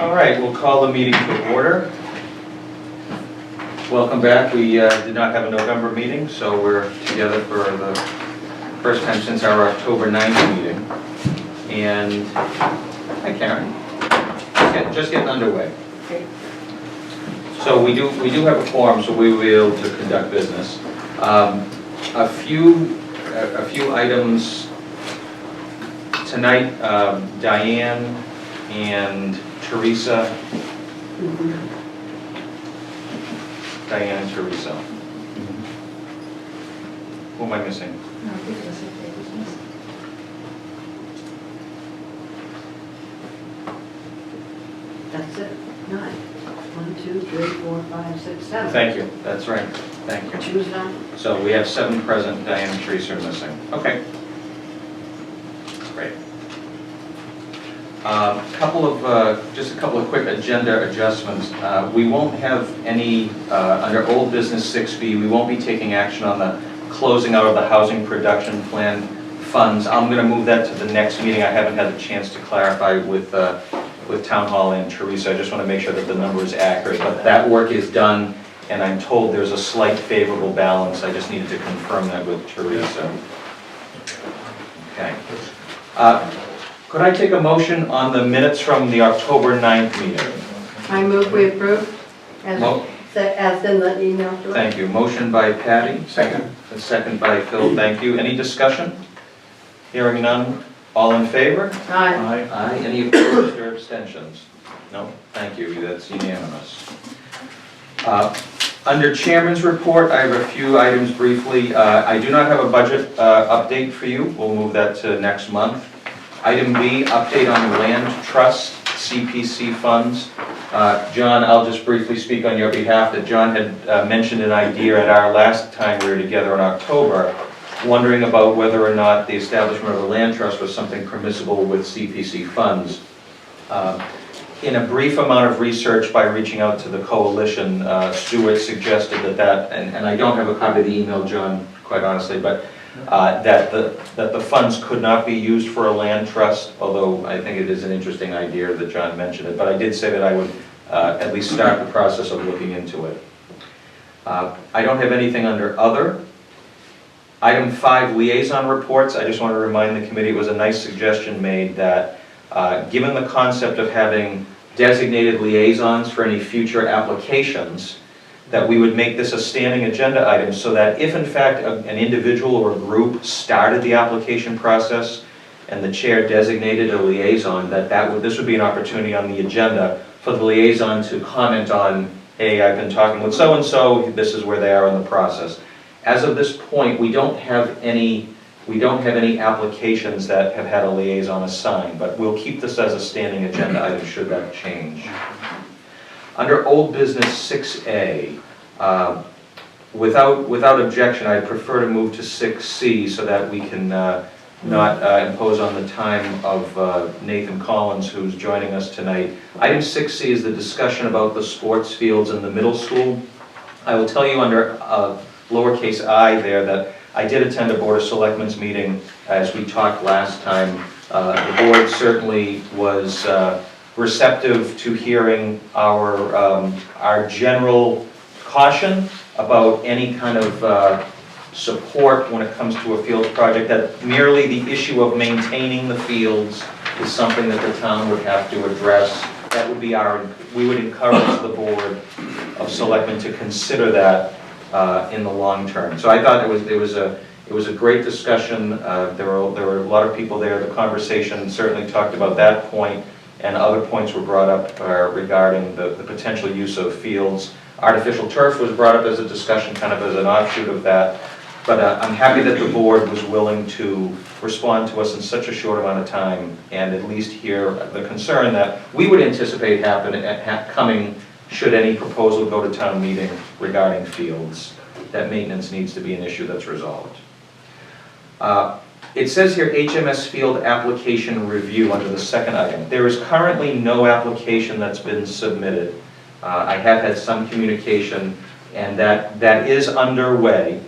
All right, we'll call the meeting to order. Welcome back. We did not have a November meeting, so we're together for the first time since our October 9th meeting. And, hi Karen, just getting underway. Okay. So we do have a quorum, so we will be able to conduct business. A few items tonight. Diane and Teresa. Diane and Teresa. Who am I missing? No, I think it was okay, wasn't it? That's it, 9. 1, 2, 3, 4, 5, 6, 7. Thank you, that's right, thank you. Choose 9. So we have 7 present, Diane and Teresa are missing. Okay. Great. Just a couple of quick agenda adjustments. We won't have any, under old business 6B, we won't be taking action on the closing out of the housing production plan funds. I'm going to move that to the next meeting. I haven't had a chance to clarify with Town Hall and Teresa. I just want to make sure that the number is accurate, but that work is done, and I'm told there's a slight favorable balance. I just needed to confirm that with Teresa. Okay. Could I take a motion on the minutes from the October 9th meeting? I move we approve as in the email to us. Thank you. Motion by Patty. Second. A second by Phil. Thank you. Any discussion? Hearing none. All in favor? Aye. Aye. Any opposed or abstentions? No. Thank you. That's unanimous. Under Chairman's report, I have a few items briefly. I do not have a budget update for you. We'll move that to next month. Item B, update on land trust, CPC funds. John, I'll just briefly speak on your behalf that John had mentioned an idea at our last time we were together in October, wondering about whether or not the establishment of a land trust was something permissible with CPC funds. In a brief amount of research by reaching out to the coalition, Stuart suggested that, and I don't have a copy of the email, John, quite honestly, but that the funds could not be used for a land trust, although I think it is an interesting idea that John mentioned it. But I did say that I would at least start the process of looking into it. I don't have anything under other. Item 5, liaison reports. I just want to remind the committee it was a nice suggestion made that given the concept of having designated liaisons for any future applications, that we would make this a standing agenda item so that if in fact an individual or a group started the application process and the chair designated a liaison, this would be an opportunity on the agenda for the liaison to comment on, hey, I've been talking with so-and-so, this is where they are in the process. As of this point, we don't have any applications that have had a liaison assigned, but we'll keep this as a standing agenda item should that change. Under old business 6A, without objection, I prefer to move to 6C so that we can not impose on the time of Nathan Collins, who's joining us tonight. Item 6C is the discussion about the sports fields in the middle school. I will tell you under lowercase I there that I did attend a Board of Selectmen's meeting as we talked last time. The board certainly was receptive to hearing our general caution about any kind of support when it comes to a fields project, that merely the issue of maintaining the fields is something that the town would have to address. That would be we would encourage the Board of Selectmen to consider that in the long term. So I thought it was a great discussion. There were a lot of people there. The conversation certainly talked about that point, and other points were brought up regarding the potential use of fields. Artificial turf was brought up as a discussion, kind of as an offshoot of that. But I'm happy that the board was willing to respond to us in such a short amount of time and at least hear the concern that we would anticipate coming should any proposal go to town meeting regarding fields, that maintenance needs to be an issue that's resolved. It says here HMS field application review under the second item. There is currently no application that's been submitted. I have had some communication, and that is underway.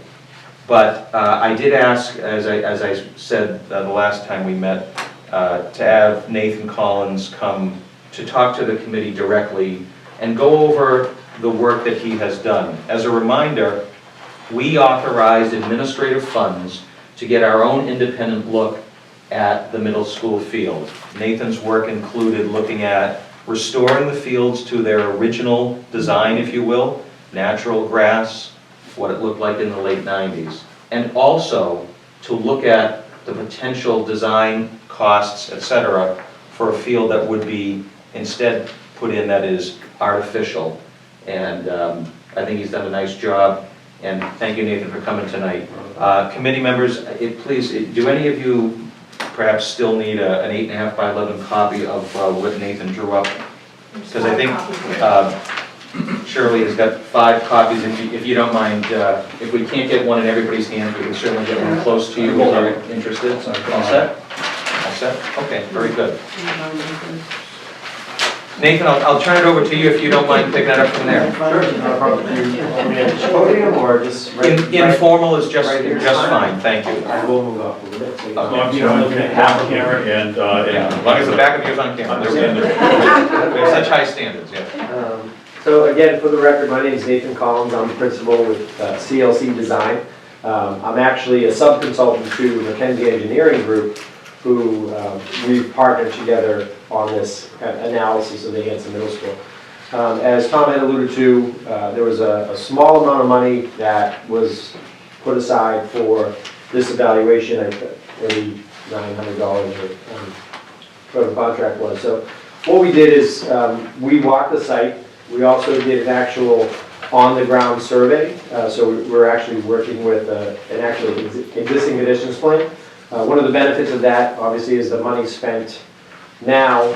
But I did ask, as I said the last time we met, to have Nathan Collins come to talk to the committee directly and go over the work that he has done. As a reminder, we authorized administrative funds to get our own independent look at the middle school field. Nathan's work included looking at restoring the fields to their original design, if you will, natural grass, what it looked like in the late 90s, and also to look at the potential design costs, etc., for a field that would be instead put in that is artificial. And I think he's done a nice job, and thank you, Nathan, for coming tonight. Committee members, please, do any of you perhaps still need an 8.5 by 11 copy of what Nathan drew up? Because I think Shirley has got 5 copies, if you don't mind. If we can't get one in everybody's hands, we can certainly get one close to you if you're interested. All set? All set? Okay, very good. Nathan, I'll turn it over to you if you don't mind picking it up from there. Sure, no problem. Do you want me at the podium or just Informal is just right here? fine, thank you. I will move up a little bit. So you As long as you don't look at half the camera and, Yeah, as long as the back of yours on camera. We have such high standards, yeah. So again, for the record, my name is Nathan Collins. I'm the principal with CLC Design. I'm actually a sub-consultant to McKenzie Engineering Group, who we've partnered together on this analysis of the Hanson Middle School. As Tom had alluded to, there was a small amount of money that was put aside for this evaluation, I think $3,900 or whatever the contract was. So what we did is we walked the site. We also did an actual on-the-ground survey. So we're actually working with an actual existing conditions plan. One of the benefits of that, obviously, is the money spent now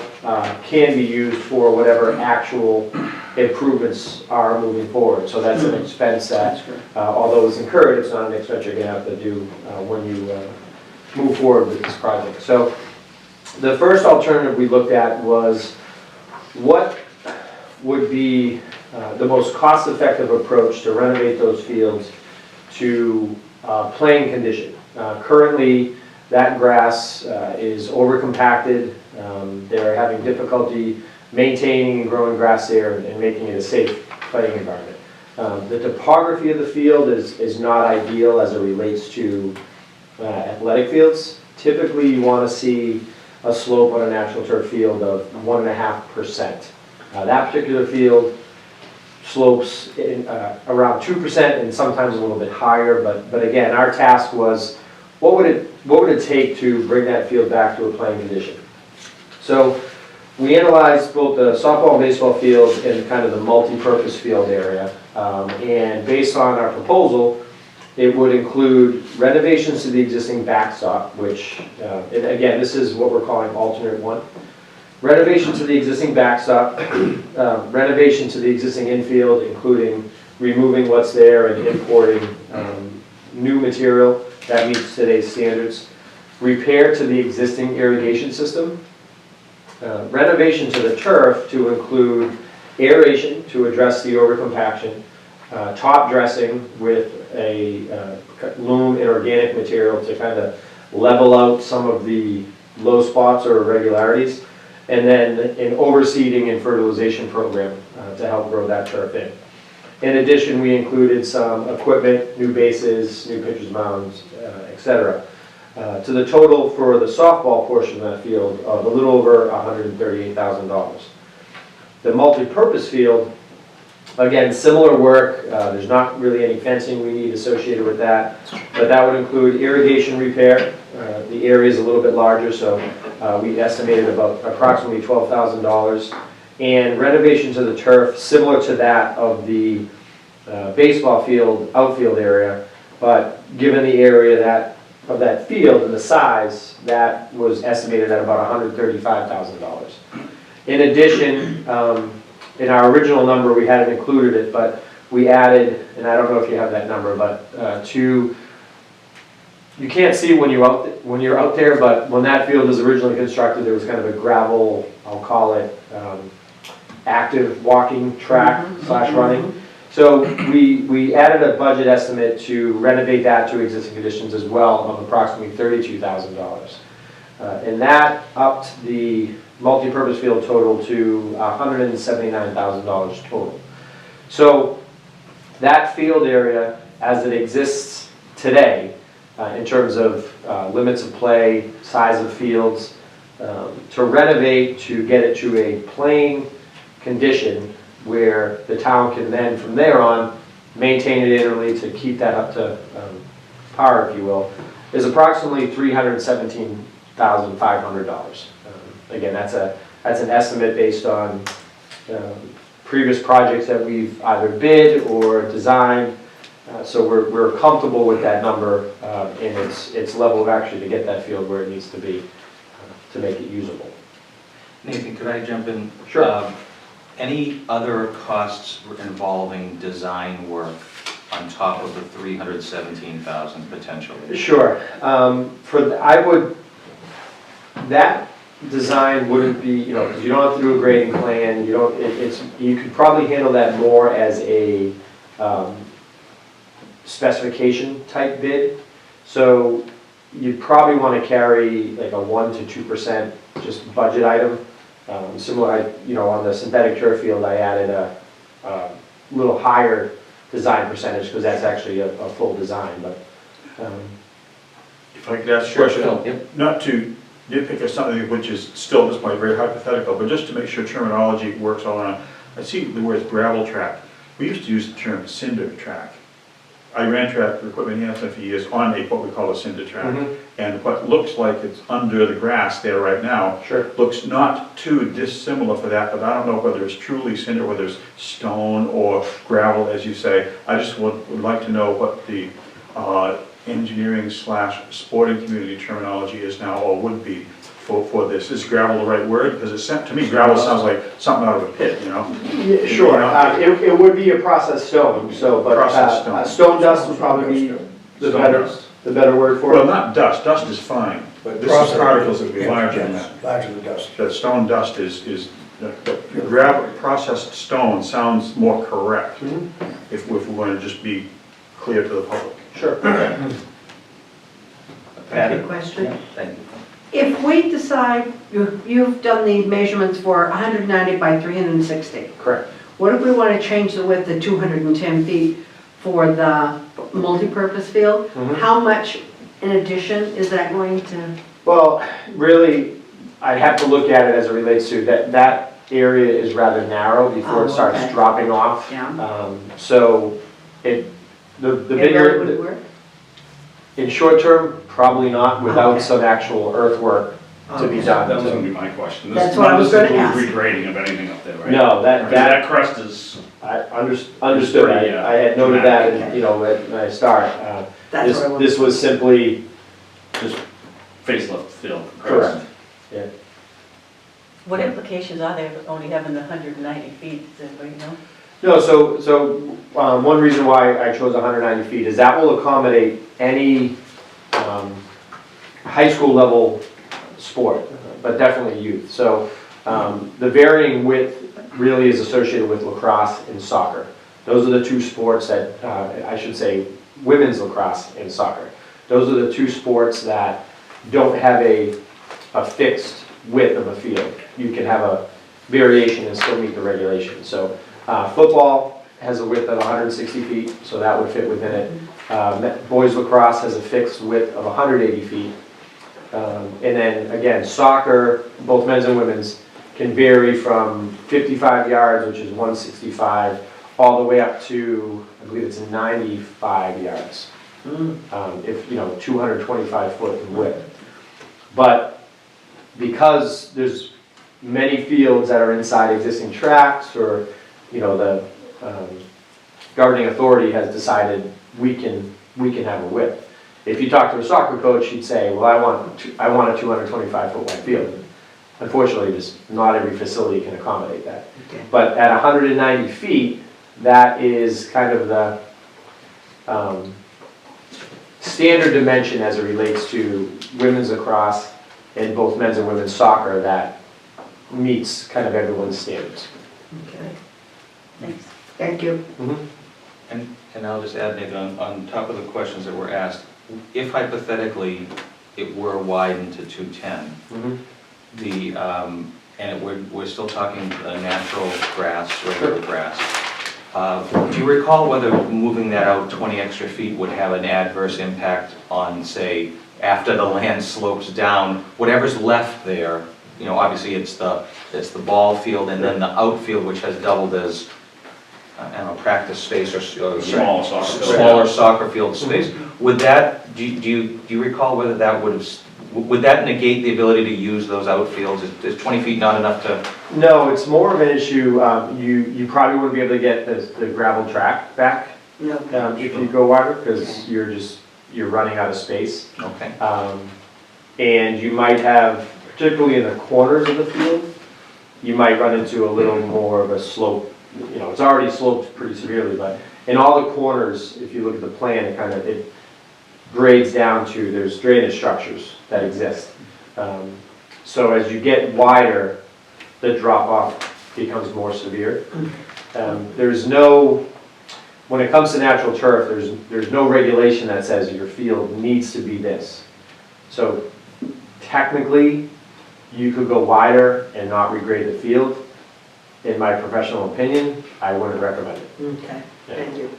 can be used for whatever actual improvements are moving forward. So that's an expense that, although it's incurred, it's not an expense you're going to have to do when you move forward with this project. So the first alternative we looked at was what would be the most cost-effective approach to renovate those fields to playing condition. Currently, that grass is over-compacted. They're having difficulty maintaining and growing grass there and making it a safe playing environment. The topography of the field is not ideal as it relates to athletic fields. Typically, you want to see a slope on a natural turf field of 1.5%. That particular field slopes in, around 2% and sometimes a little bit higher, but again, our task was what would it take to bring that field back to a playing condition? So we analyzed both the softball and baseball field and kind of the multi-purpose field area, and based on our proposal, it would include renovations to the existing backstop, which, and again, this is what we're calling alternate one. Renovation to the existing backstop, renovation to the existing infield, including removing what's there and importing new material that meets today's standards. Repair to the existing irrigation system. Renovation to the turf to include aeration to address the overcompaction. Top dressing with a loam and organic material to kind of level out some of the low spots or irregularities. And then an overseeding and fertilization program to help grow that turf in. In addition, we included some equipment, new bases, new pitcher's mounds, etc. To the total for the softball portion of that field of a little over $138,000. The multi-purpose field, again, similar work. There's not really any fencing we need associated with that, but that would include irrigation repair. The area is a little bit larger, so we estimated about approximately $12,000. And renovation to the turf, similar to that of the baseball field, outfield area, but given the area of that field and the size, that was estimated at about $135,000. In addition, in our original number, we hadn't included it, but we added, and I don't know if you have that number, but you can't see when you're out there, but when that field was originally constructed, there was kind of a gravel, I'll call it, active walking track / running. So we added a budget estimate to renovate that to existing conditions as well of approximately $32,000. And that upped the multipurpose field total to $179,000 total. So that field area, as it exists today, in terms of limits of play, size of fields, to renovate, to get it to a playing condition where the town can then, from there on, maintain it annually to keep that up to par, if you will, is approximately $317,500. Again, that's an estimate based on previous projects that we've either bid or designed. So we're comfortable with that number and its level of action to get that field where it needs to be to make it usable. Nathan, could I jump in? Sure. Any other costs involving design work on top of the $317,000 potentially? Sure. That design wouldn't be, because you don't have to do a grading plan, you could probably handle that more as a specification type bid. So you'd probably want to carry like a 1 to 2% just budget item. Similar, on the synthetic turf field, I added a little higher design percentage because that's actually a full design. But If I could ask a Sure, question, Phil. Yep. not to nitpick at something which is still, this might be very hypothetical, but just to make sure terminology works all around. I see the words gravel track. We used to use the term cinder track. I ran track equipment in Hanson for years on what we call a cinder track. And what looks like it's under the grass there right now Sure. looks not too dissimilar for that, but I don't know whether it's truly cinder, whether it's stone or gravel, as you say. I just would like to know what the engineering / sporting community terminology is now, or would be for this. Is gravel the right word? Because to me, gravel sounds like something out of a pit, Yeah, sure. It would be a processed stone. But Processed stone. stone dust would probably be the Stone better dust. the better word for Well, it. not dust. Dust is fine. But This is particles that would be larger than that. Larger than dust. That stone dust is gravel, processed stone sounds more correct if we're going to just be clear to the public. Sure. Patty? Question? Thank you. If we decide, you've done the measurements for 190 by 360. Correct. What if we want to change the width to 210 feet for the multi-purpose field? How much in addition is that going to? Well, really, I'd have to look at it as it relates to that area is rather narrow before it starts okay. dropping off. Yeah. So the It really bigger, would work? in short term, probably not without Okay. some actual earthwork to be done. That was gonna be my question. That's This what I was gonna not ask. a simple regrading of anything up there, right? No, I that mean, that crust is, I understood. pretty, I had noted that, dramatic. when I start. That's what I This was simply just facelift fill. correct. What implications are there of only having the 190 feet, does anybody know? No, so one reason why I chose 190 feet is that will accommodate any high school level sport, but definitely youth. So the varying width really is associated with lacrosse and soccer. Those are the two sports that, I should say, women's lacrosse and soccer. Those are the two sports that don't have a fixed width of a field. You can have a variation and still meet the regulations. So football has a width of 160 feet, so that would fit within it. Boys lacrosse has a fixed width of 180 feet. And then again, soccer, both men's and women's, can vary from 55 yards, which is 165, all the way up to, I believe it's 95 yards. If, 225 foot in width. But because there's many fields that are inside existing tracks, or, the governing authority has decided we can have a width. If you talk to a soccer coach, he'd say, well, I want a 225 foot wide field. Unfortunately, just not every facility can accommodate that. Okay. But at 190 feet, that is kind of the standard dimension as it relates to women's lacrosse and both men's and women's soccer that meets kind of everyone's standards. Okay. Thanks. Thank you. And I'll just add, Nathan, on top of the questions that were asked, if hypothetically it were widened to 210, and we're still talking natural grass, regular grass. Do you recall whether moving that out 20 extra feet would have an adverse impact on, say, after the land slopes down, whatever's left there? You know, obviously it's the ball field and then the outfield, which has doubled as, I don't know, practice space or Smaller soccer field. smaller soccer field space. Would that, do you recall whether that would that negate the ability to use those outfields? Is 20 feet not enough to? No, it's more of an issue, you probably wouldn't be able to get the gravel track back No. if you go wider, because you're running out of space. Okay. And you might have, particularly in the corners of the field, you might run into a little more of a slope. You know, it's already sloped pretty severely, but in all the corners, if you look at the plan, it grades down to, there's drainage structures that exist. So as you get wider, the drop off becomes more severe. There's no, when it comes to natural turf, there's no regulation that says your field needs to be this. So technically, you could go wider and not regrade the field. In my professional opinion, I wouldn't recommend it. Okay, thank you.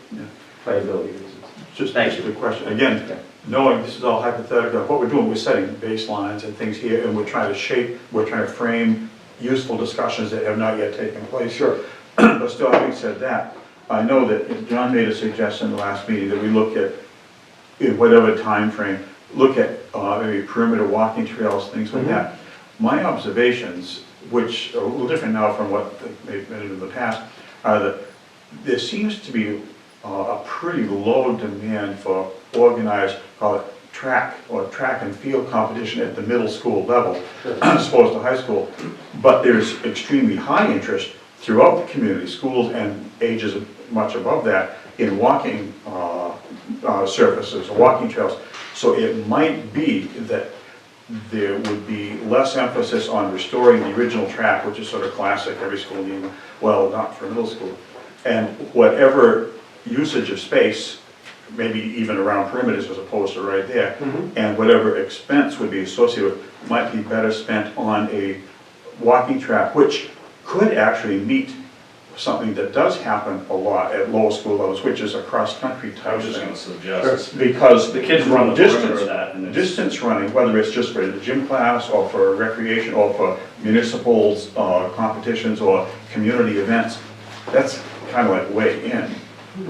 Playability reasons. Just Thank answer you. the question. Again, knowing this is all hypothetical, what we're doing, we're setting baselines and things here, and we're trying to frame useful discussions that have not yet taken place. Sure. But still, having said that, I know that John made a suggestion in the last meeting that we look at, in whatever time frame, look at maybe perimeter walking trails, things like that. My observations, which are a little different now from what they've been in the past, are that there seems to be a pretty low demand for organized, call it track and field competition at the middle school level, as opposed to high school. But there's extremely high interest throughout the community, schools and ages much above that, in walking surfaces or walking trails. So it might be that there would be less emphasis on restoring the original track, which is sort of classic, every school needs, well, not for middle school. And whatever usage of space, maybe even around perimeters as opposed to right there, and whatever expense would be associated with, might be better spent on a walking track, which could actually meet something that does happen a lot at lower school levels, which is a cross-country I type was just thing. gonna suggest, Because the kids run the perimeter distance, of that, and it's, distance running, whether it's just for the gym class or for recreation or for municipals, competitions or community events, that's kind of like way in.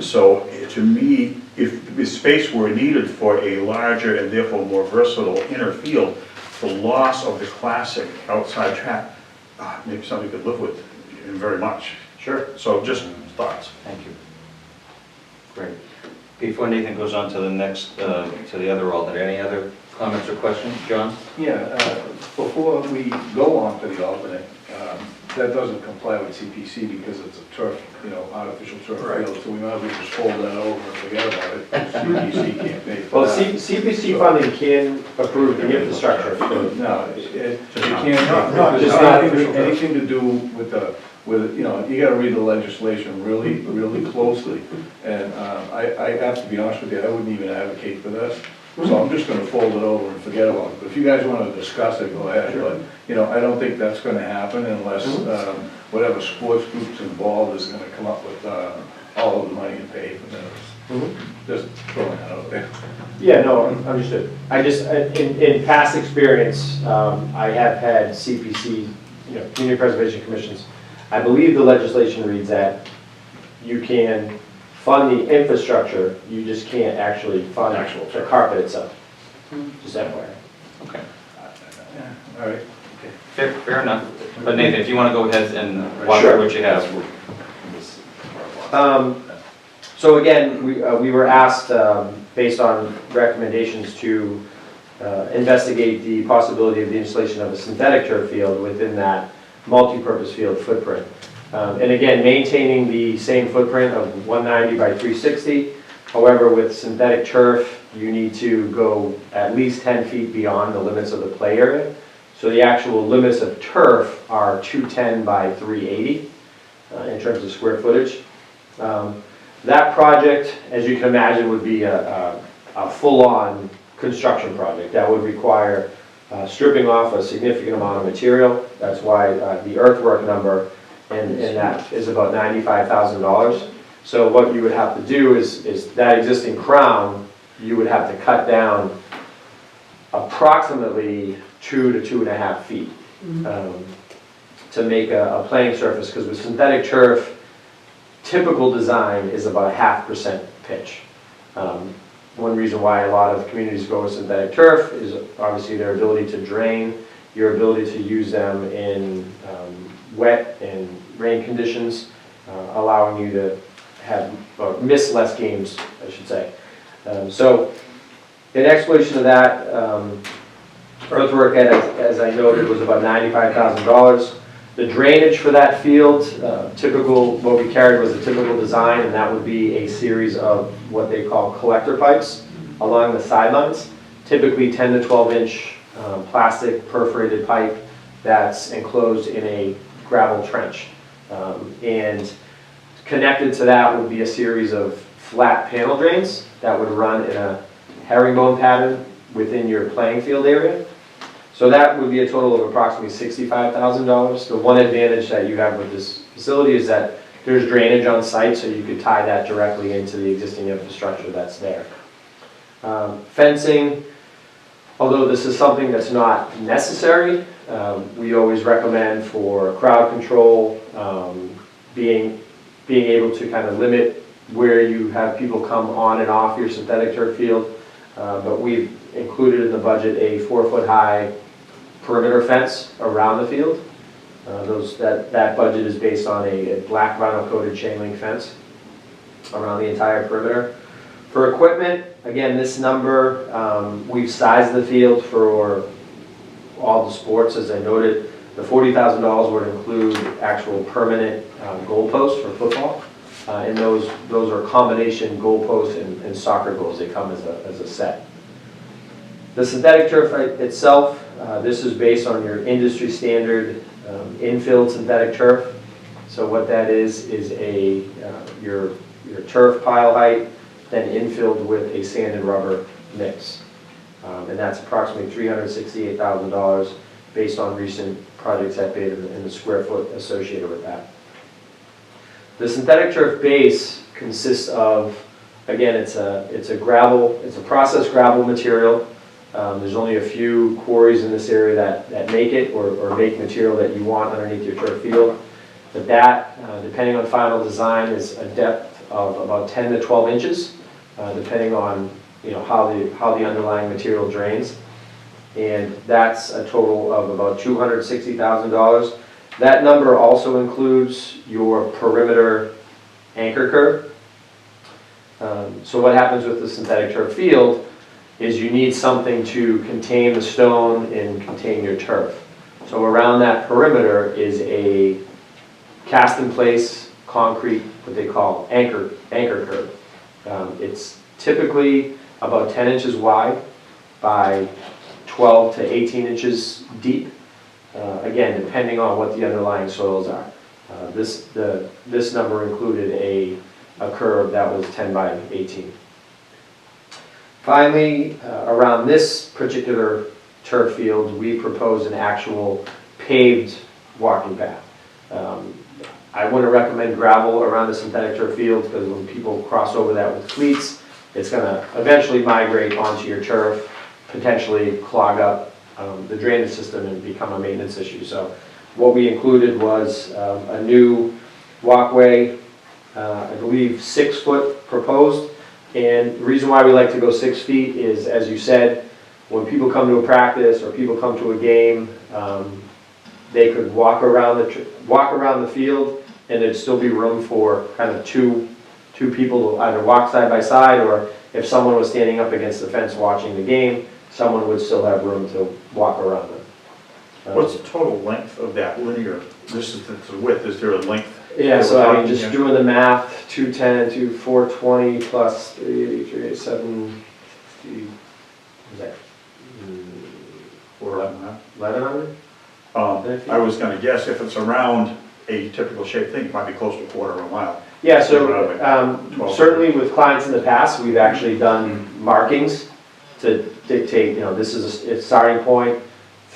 So to me, if the space were needed for a larger and therefore more versatile inner field, the loss of the classic outside track, maybe something we could live with very much. Sure. So just thoughts. Thank you. Great. Before Nathan goes on to the next, to the other alternate, any other comments or questions? John? Yeah, before we go on to the alternate, that doesn't comply with CPC because it's a turf, artificial turf field, so we might as well just fold that over and forget about it. CPC can't pay for Well, that. CPC funding can approve the infrastructure. No, it can't, not- just not- anything to do with you gotta read the legislation really, really closely. And I have to be honest with you, I wouldn't even advocate for this. So I'm just gonna fold it over and forget about it. But if you guys wanna discuss it, go ahead. But, I don't think that's gonna happen unless whatever sports group's involved is gonna come up with all of the money and pay for this. Just throwing that out there. Yeah, no, understood. I just, in past experience, I have had CPC, Community Preservation Commissions. I believe the legislation reads that you can fund the infrastructure, you just can't actually fund the carpet itself. Just FYI. Okay. All right. Fair enough. But Nathan, if you want to go ahead and walk Sure. through what you have. So again, we were asked, based on recommendations, to investigate the possibility of the installation of a synthetic turf field within that multi-purpose field footprint. And again, maintaining the same footprint of 190 by 360. However, with synthetic turf, you need to go at least 10 feet beyond the limits of the play area. So the actual limits of turf are 210 by 380 in terms of square footage. That project, as you can imagine, would be a full-on construction project. That would require stripping off a significant amount of material. That's why the earthwork number and that is about $95,000. So what you would have to do is that existing crown, you would have to cut down approximately 2 to 2.5 feet to make a playing surface, because with synthetic turf, typical design is about 0.5% pitch. One reason why a lot of communities go with synthetic turf is obviously their ability to drain, your ability to use them in wet and rain conditions, allowing you to have, or miss less games, I should say. So in explanation of that, earthwork, as I noted, was about $95,000. The drainage for that field, typical, what we carried was a typical design, and that would be a series of what they call collector pipes along the sidelines, typically 10 to 12 inch plastic perforated pipe that's enclosed in a gravel trench. And connected to that would be a series of flat panel drains that would run in a herringbone pattern within your playing field area. So that would be a total of approximately $65,000. The one advantage that you have with this facility is that there's drainage on site, so you could tie that directly into the existing infrastructure that's there. Fencing, although this is something that's not necessary, we always recommend for crowd control, being able to kind of limit where you have people come on and off your synthetic turf field. But we've included in the budget a 4-foot-high perimeter fence around the field. That budget is based on a black vinyl coated chain link fence around the entire perimeter. For equipment, again, this number, we've sized the field for all the sports, as I noted. The $40,000 would include actual permanent goalposts for football. And those are combination goalposts and soccer goals. They come as a set. The synthetic turf itself, this is based on your industry standard infilled synthetic turf. So what that is your turf pile height, then infilled with a sand and rubber mix. And that's approximately $368,000 based on recent projects at bid and the square foot associated with that. The synthetic turf base consists of, again, it's a processed gravel material. There's only a few quarries in this area that make it or make material that you want underneath your turf field. But that, depending on final design, is a depth of about 10 to 12 inches, depending on how the underlying material drains. And that's a total of about $260,000. That number also includes your perimeter anchor curb. So what happens with the synthetic turf field is you need something to contain the stone and contain your turf. So around that perimeter is a cast in place concrete, what they call anchor curb. It's typically about 10 inches wide by 12 to 18 inches deep. Again, depending on what the underlying soils are. This number included a curve that was 10 by 18. Finally, around this particular turf field, we proposed an actual paved walking path. I wouldn't recommend gravel around the synthetic turf field because when people cross over that with cleats, it's going to eventually migrate onto your turf, potentially clog up the drainage system and become a maintenance issue. So what we included was a new walkway, I believe 6 foot proposed. And the reason why we like to go 6 feet is, as you said, when people come to a practice or people come to a game, they could walk around the field and there'd still be room for kind of two people to either walk side by side, or if someone was standing up against the fence watching the game, someone would still have room to walk around them. What's the total length of that linear? This is the width, is there a length? Yeah, so I mean, just doing the math, 210 to 420 plus 380, 387, was that? Or 1100? I was gonna guess if it's around a typical shaped thing, it might be close to a quarter of a mile. Yeah, so certainly with clients in the past, we've actually done markings to dictate, this is a starting point,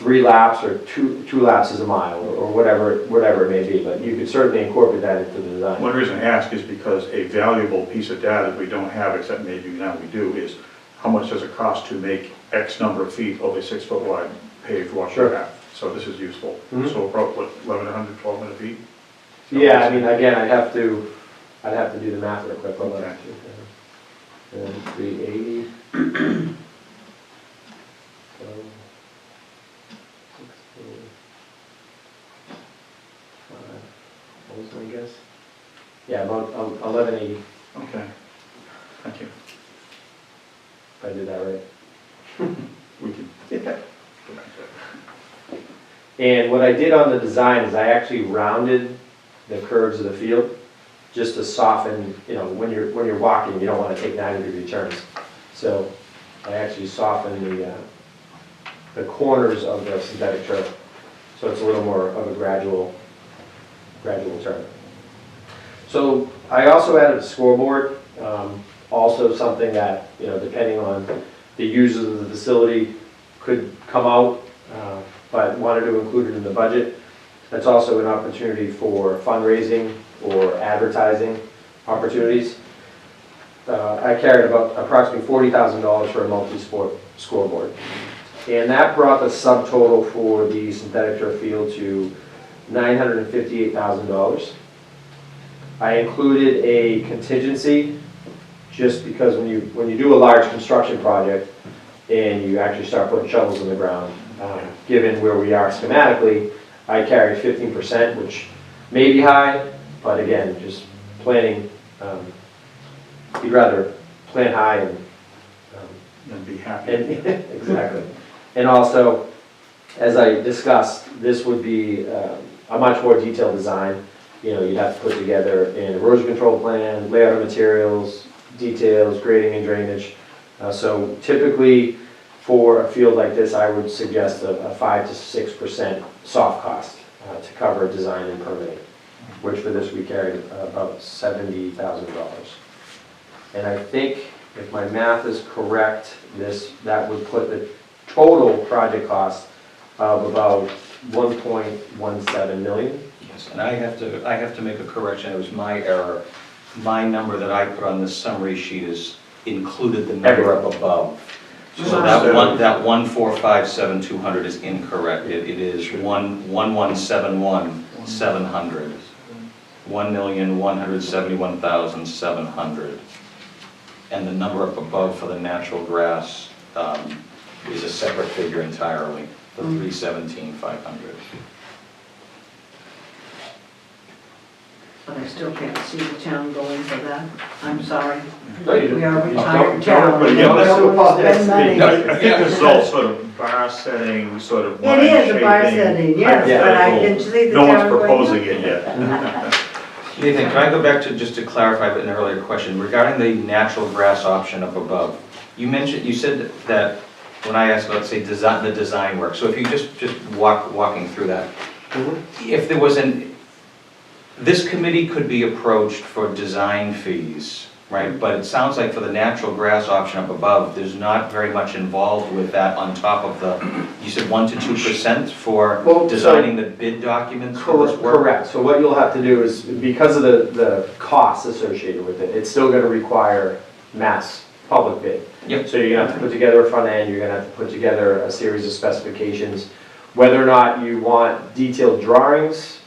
3 laps or two laps is a mile, or whatever it may be, but you could certainly incorporate that into the design. One reason I ask is because a valuable piece of data we don't have, except maybe now we do, is how much does it cost to make X number of feet of a 6-foot wide paved walking Sure. path? So this is useful. Mhm. So about, what, 1,100, 1,200 feet? Yeah, I mean, again, I'd have to do the math real quick, but Okay. 380. What was my guess? Yeah, about 1180, Okay, thank you. if I did that right. We can go back to that. And what I did on the design is I actually rounded the curves of the field, just to soften, when you're walking, you don't want to take 90-degree turns. So I actually softened the corners of the synthetic turf, so it's a little more of a gradual turn. So I also added a scoreboard, also something that, depending on the users of the facility, could come out, but wanted to include it in the budget. That's also an opportunity for fundraising or advertising opportunities. I carried about approximately $40,000 for a multi-sport scoreboard. And that brought the subtotal for the synthetic turf field to $958,000. I included a contingency just because when you do a large construction project and you actually start putting shovels in the ground, given where we are schematically, I carried 15%, which may be high, but again, just planning, you'd rather plan high and be happy. exactly. And also, as I discussed, this would be a much more detailed design. You'd have to put together an erosion control plan, layout of materials, details, grading and drainage. So typically, for a field like this, I would suggest a 5 to 6% soft cost to cover design and permitting, which for this we carried about $70,000. And I think, if my math is correct, that would put the total project cost of about 1.17 million. Yes, and I have to make a correction, it was my error. My number that I put on this summary sheet is included the number up above. So that 1,457,200 is incorrect. It is 1,171,700. 1,171,700. And the number up above for the natural grass is a separate figure entirely, the 317,500. But I still can't see the town going for that. I'm sorry. No, you We are a didn't. retired town. but We yeah, let's don't want to spend money. I think this is all sort of bar setting, sort of It mind is a bar shaping, setting, yes, but I can hypothetical. see the No one's town going. proposing it yet. Nathan, can I go back to, just to clarify an earlier question, regarding the natural grass option up above? You said that, when I asked, let's say, the design work, so if you just walking through that, if there was this committee could be approached for design fees, right? But it sounds like for the natural grass option up above, there's not very much involved with that on top of you said 1 to 2% for Well, designing the bid documents for this work? Correct. So what you'll have to do is, because of the costs associated with it, it's still going to require mass public bid. Yep. So you're going to have to put together a front end, you're going to have to put together a series of specifications. Whether or not you want detailed drawings,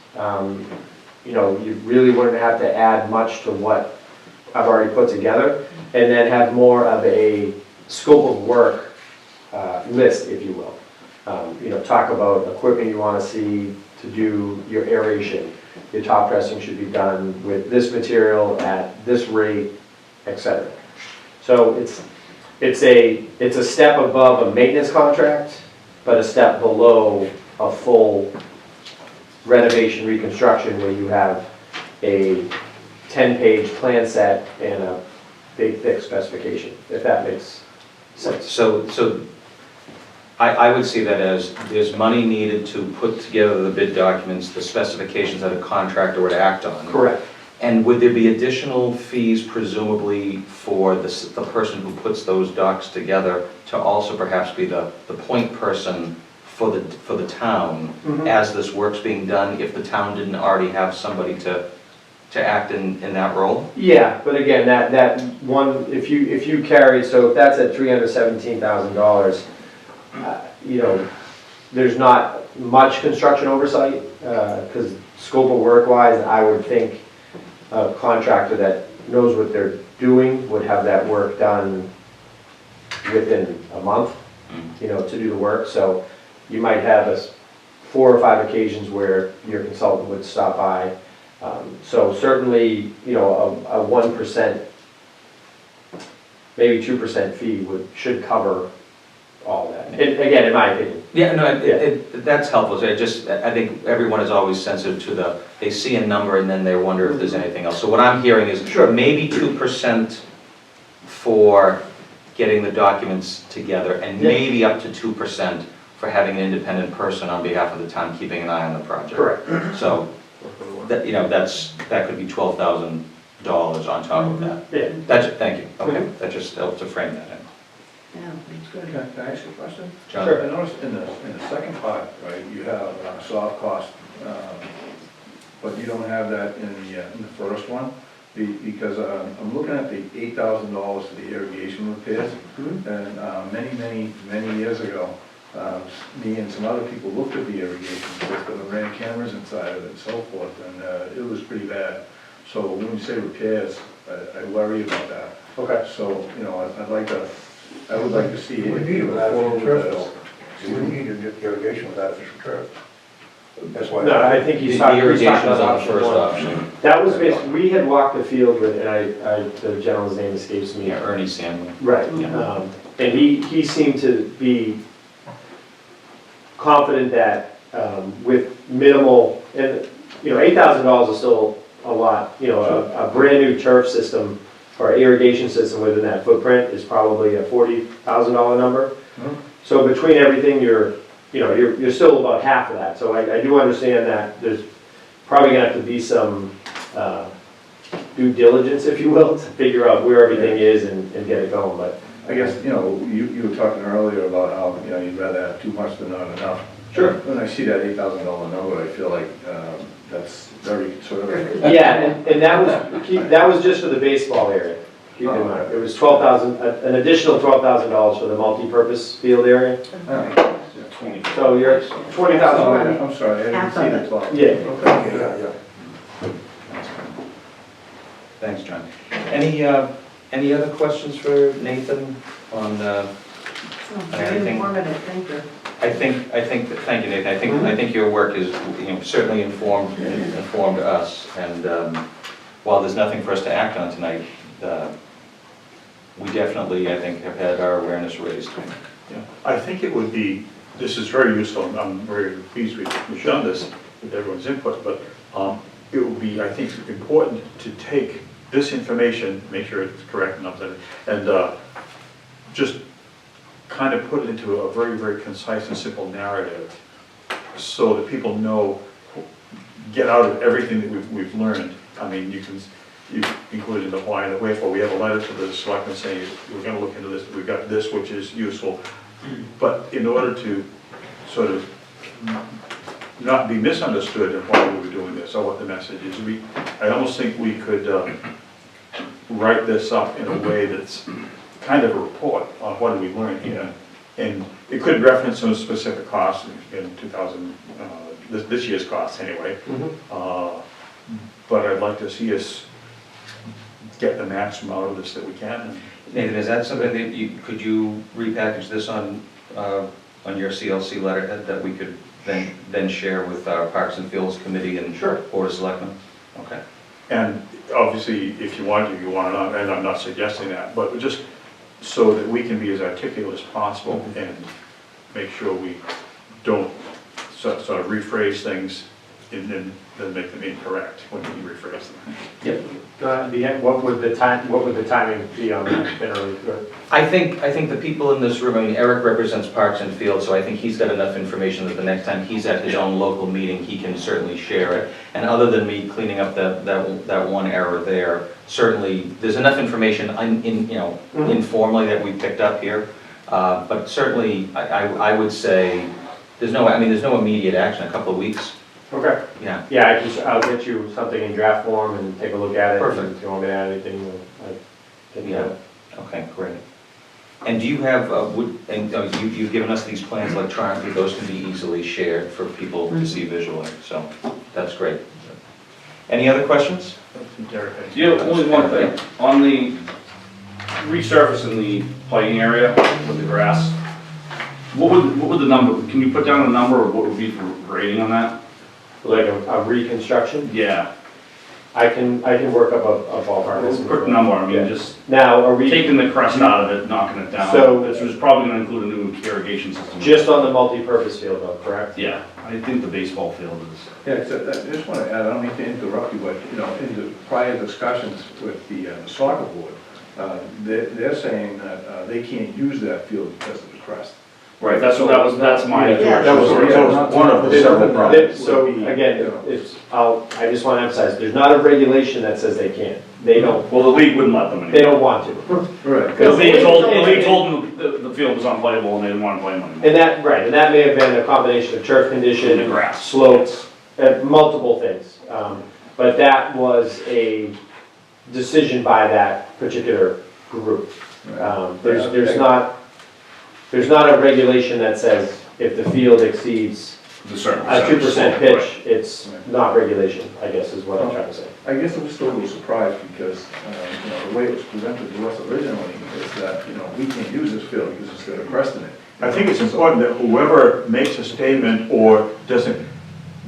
you really wouldn't have to add much to what I've already put together, and then have more of a scope of work list, if you will. Talk about equipment you want to see to do your aeration. Your top dressing should be done with this material at this rate, etc. So it's a step above a maintenance contract, but a step below a full renovation reconstruction where you have a 10-page plan set and a big thick specification, if that makes sense. So I would see that as there's money needed to put together the bid documents, the specifications that a contractor would act on. Correct. And would there be additional fees presumably for the person who puts those docs together to also perhaps be the point person for the town Mhm. as this work's being done, if the town didn't already have somebody to act in that role? Yeah, but again, that one, if you carry, so if that's at $317,000, you know, there's not much construction oversight, because scope of work wise, I would think a contractor that knows what they're doing would have that work done within a month, you know, to do the work. So you might have 4 or 5 occasions where your consultant would stop by. So certainly, you know, a 1%, maybe 2% fee should cover all that. And again, in my opinion. Yeah, no, that's helpful. So I think everyone is always sensitive to they see a number and then they wonder if there's anything else. So what I'm hearing is Sure. maybe 2% for getting the documents together, and Yeah. maybe up to 2% for having an independent person on behalf of the town keeping an eye on the project. Correct. So, that, you know, that could be $12,000 on top of that. Yeah. Thank you. Okay, that just helped to frame that in. Yeah, that's good. Can I ask you a question? John? Sure. I noticed in the second part, right, you have soft cost, but you don't have that in the first one. Because I'm looking at the $8,000 for the irrigation repairs. And many years ago, me and some other people looked at the irrigation system and ran cameras inside of it and so forth, and it was pretty bad. So when you say repairs, I worry about that. Okay. So, you know, I would like to see it. You would need go an artificial forward turf with though. this. You wouldn't need irrigation with artificial turf. That's why. No, I think The he's talking irrigation is on the about first one. option. That was basically, we had walked the field with, and the gentleman's name escapes me. Yeah, Ernie Sandlin. Right. Yeah. And he seemed to be confident that with minimal, and, you know, $8,000 is still a lot. You know, a brand new turf system or irrigation system within that footprint is probably a $40,000 number. So between everything, you're still about half of that. So I do understand that there's probably gonna have to be some due diligence, if you will, to figure out where everything is and get it going, but. I guess, you know, you were talking earlier about how, you know, you'd rather have too much than not enough. Sure. When I see that $8,000 number, I feel like that's very conservative. Yeah, and that was just for the baseball area. Keep in mind, it was 12,000, an additional $12,000 for the multi-purpose field area. So you're at 20,000. I'm sorry, I didn't Half see of the it. 12. Yeah. Okay. Yeah. Thanks, John. Any other questions for Nathan on, Oh, Very Anything? informative, thank you. thank you, Nathan. I think your work is, you know, certainly informed us, and while there's nothing for us to act on tonight, we definitely, I think, have had our awareness raised. Yeah, I think it would be, this is very useful, and I'm very pleased we've done this with everyone's input, but it would be, I think, important to take this information, make sure it's correct and updated, and just kind of put it into a very, very concise and simple narrative so that people know, get out of everything that we've learned. I mean, you included the why and the wherefore. We have a letter to the selectmen saying, we're gonna look into this, we've got this, which is useful. But in order to sort of not be misunderstood in why we were doing this or what the message is, I almost think we could write this up in a way that's kind of a report on what did we learn here. And it could reference some specific costs in 2000, this year's costs anyway. But I'd like to see us get the maximum out of this that we can. Nathan, is that something that could you repackage this on your CLC letterhead that we could then share with our Parks and Fields Committee and Sure. Board of Selectmen? Okay. And obviously, if you want to, you want it, and I'm not suggesting that, but just so that we can be as articulate as possible and make sure we don't sort of rephrase things and then make them incorrect when we rephrase them. Yep. What would the timing be on that generally? I think the people in this room, I mean, Eric represents Parks and Fields, so I think he's got enough information that the next time he's at his own local meeting, he can certainly share it. And other than me cleaning up that one error there, certainly, there's enough information informally that we picked up here. But certainly, I would say, there's no immediate action, a couple of weeks, Okay. yeah. Yeah, I'll get you something in draft form and take a look at it. Perfect. If you want me to add anything, I can do Yeah. it. Okay, great. And do you have, you've given us these plans electronically, those can be easily shared for people to see visually, so that's great. Any other questions? Derek, Yeah, only one thing, on the resurfacing the playing area with the grass, what would the number, can you put down a number of what would be for grading on that? Like a reconstruction, Yeah, I can work up a ballpark. a quick number, I mean, just Now, are we, taking the crest out of it, knocking it down. So- This was probably gonna include a new irrigation system. just on the multi-purpose field though, correct? Yeah, I think the baseball field is. Yeah, so I just want to add, I don't mean to interrupt you, but, you know, in the prior discussions with the soccer board, they're saying that they can't use that field because of the crest. Right, that's my. Yeah. That was one of the several problems. So again, I just want to emphasize, there's not a regulation that says they can't. They don't, Well, the league wouldn't let them anymore. they don't want to. Right. The league told them the field was unplayable and they didn't want to play them anymore. And that, right, and that may have been a combination of turf condition, And the grass. slopes, multiple things. But that was a decision by that particular group. There's not a regulation that says if the field exceeds The certain a 2% percentage. pitch, it's not regulation, I guess is what I'm trying to say. I guess I was still a little surprised because, you know, the way it was presented to us originally is that, you know, we can't use this field because it's got a crest in it. I think it's important that whoever makes a statement or doesn't,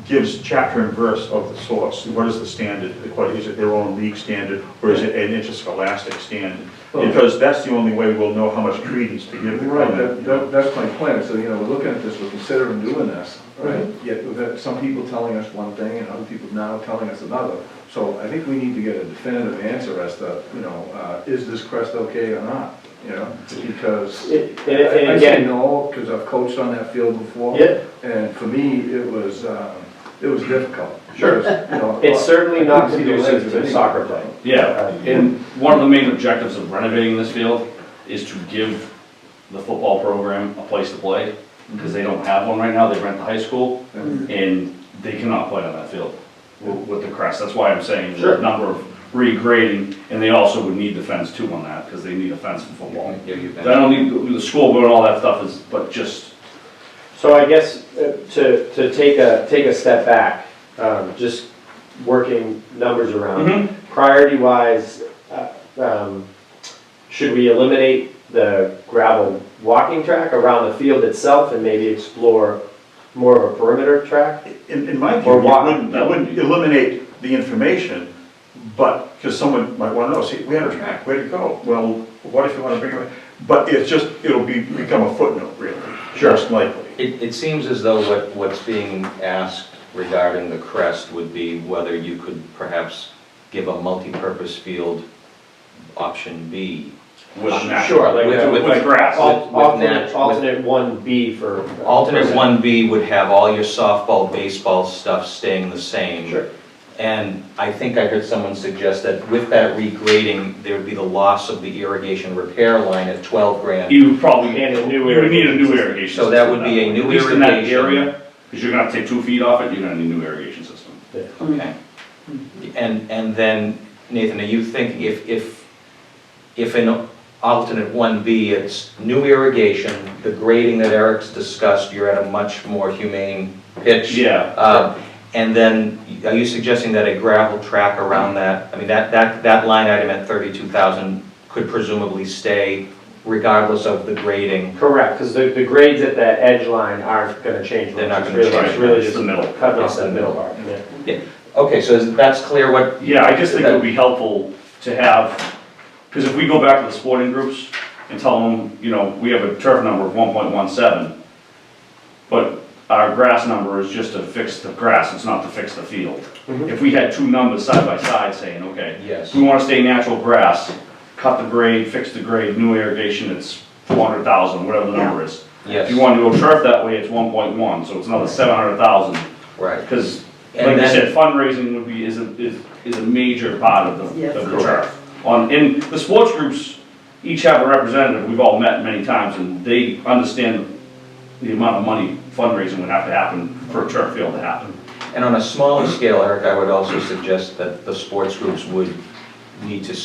gives chapter and verse of the source. What is the standard? Is it their own league standard, or is it an interscholastic standard? Because that's the only way we'll know how much credence to give the Right, comment. that's my point, so, you know, we're looking at this, we're considering doing this, right? Yet we've got some people telling us one thing and other people now telling us another. So I think we need to get a definitive answer as to, you know, is this crest okay or not, you know? Because And I say again, no, because I've coached on that field before. yeah, And for me, it was difficult. Sure. Because, you know, it's certainly not I couldn't see the legs conducive of to any- soccer play. Yeah, and one of the main objectives of renovating this field is to give the football program a place to play, because they don't have one right now, they rent the high school, and they cannot play on that field with the crest, that's why I'm saying Sure. the number of regrading, and they also would need the fence too on that, because they need a fence for football. Yeah, you've I been, don't need the school board and all that stuff is, but just, So I guess to take a step back, just working numbers around, priority-wise, should we eliminate the gravel walking track around the field itself and maybe explore more of a perimeter track? In my view, Or it walk. wouldn't eliminate the information, but, because someone might want to know, see, we had a track, where'd it go? Well, what if you want to bring it, but it's just, it'll become a footnote, really, Sure. most likely. it seems as though what's being asked regarding the crest would be whether you could perhaps give a multi-purpose field option B. with natural. Sure, like With grass. Alternate 1B for. Alternate 1B would have all your softball, baseball stuff staying the same. Sure. And I think I heard someone suggest that with that regrading, there would be the loss of the irrigation repair line at 12 grand. You would probably, And a new you would need a new irrigation irrigation So system. that would be a new At least in that irrigation. area, because you're gonna have to take 2 feet off it, you're gonna need a new irrigation system. Okay. And then, Nathan, are you thinking if an alternate 1B, it's new irrigation, the grading that Eric's discussed, you're at a much more humane pitch? Yeah. And then, are you suggesting that a gravel track around that, I mean, that line item at 32,000 could presumably stay regardless of the grading? Correct, because the grades at that edge line aren't gonna change. They're not much. gonna It's really- change. It's really It's just the middle. cutting off It's the that middle middle. part, yeah. Okay, so that's clear what? Yeah, I just think it would be helpful to have, because if we go back to the sporting groups and tell them, you know, we have a turf number of 1.17, but our grass number is just to fix the grass, it's not to fix the field. Mhm. If we had 2 numbers side by side saying, okay, Yes. we want to stay natural grass, cut the grade, fix the grade, new irrigation, it's 400,000, whatever the number is. Yes, If you want to go turf that way, it's 1.1, so it's another 700,000. right. Because, And like you then- said, fundraising would be, is a major part of the, Yes. of the turf. In the sports groups, each have a representative, we've all met many times, and they understand the amount of money fundraising would have to happen for a turf field to happen. And on a smaller scale, Eric, I would also suggest that the sports groups would need to,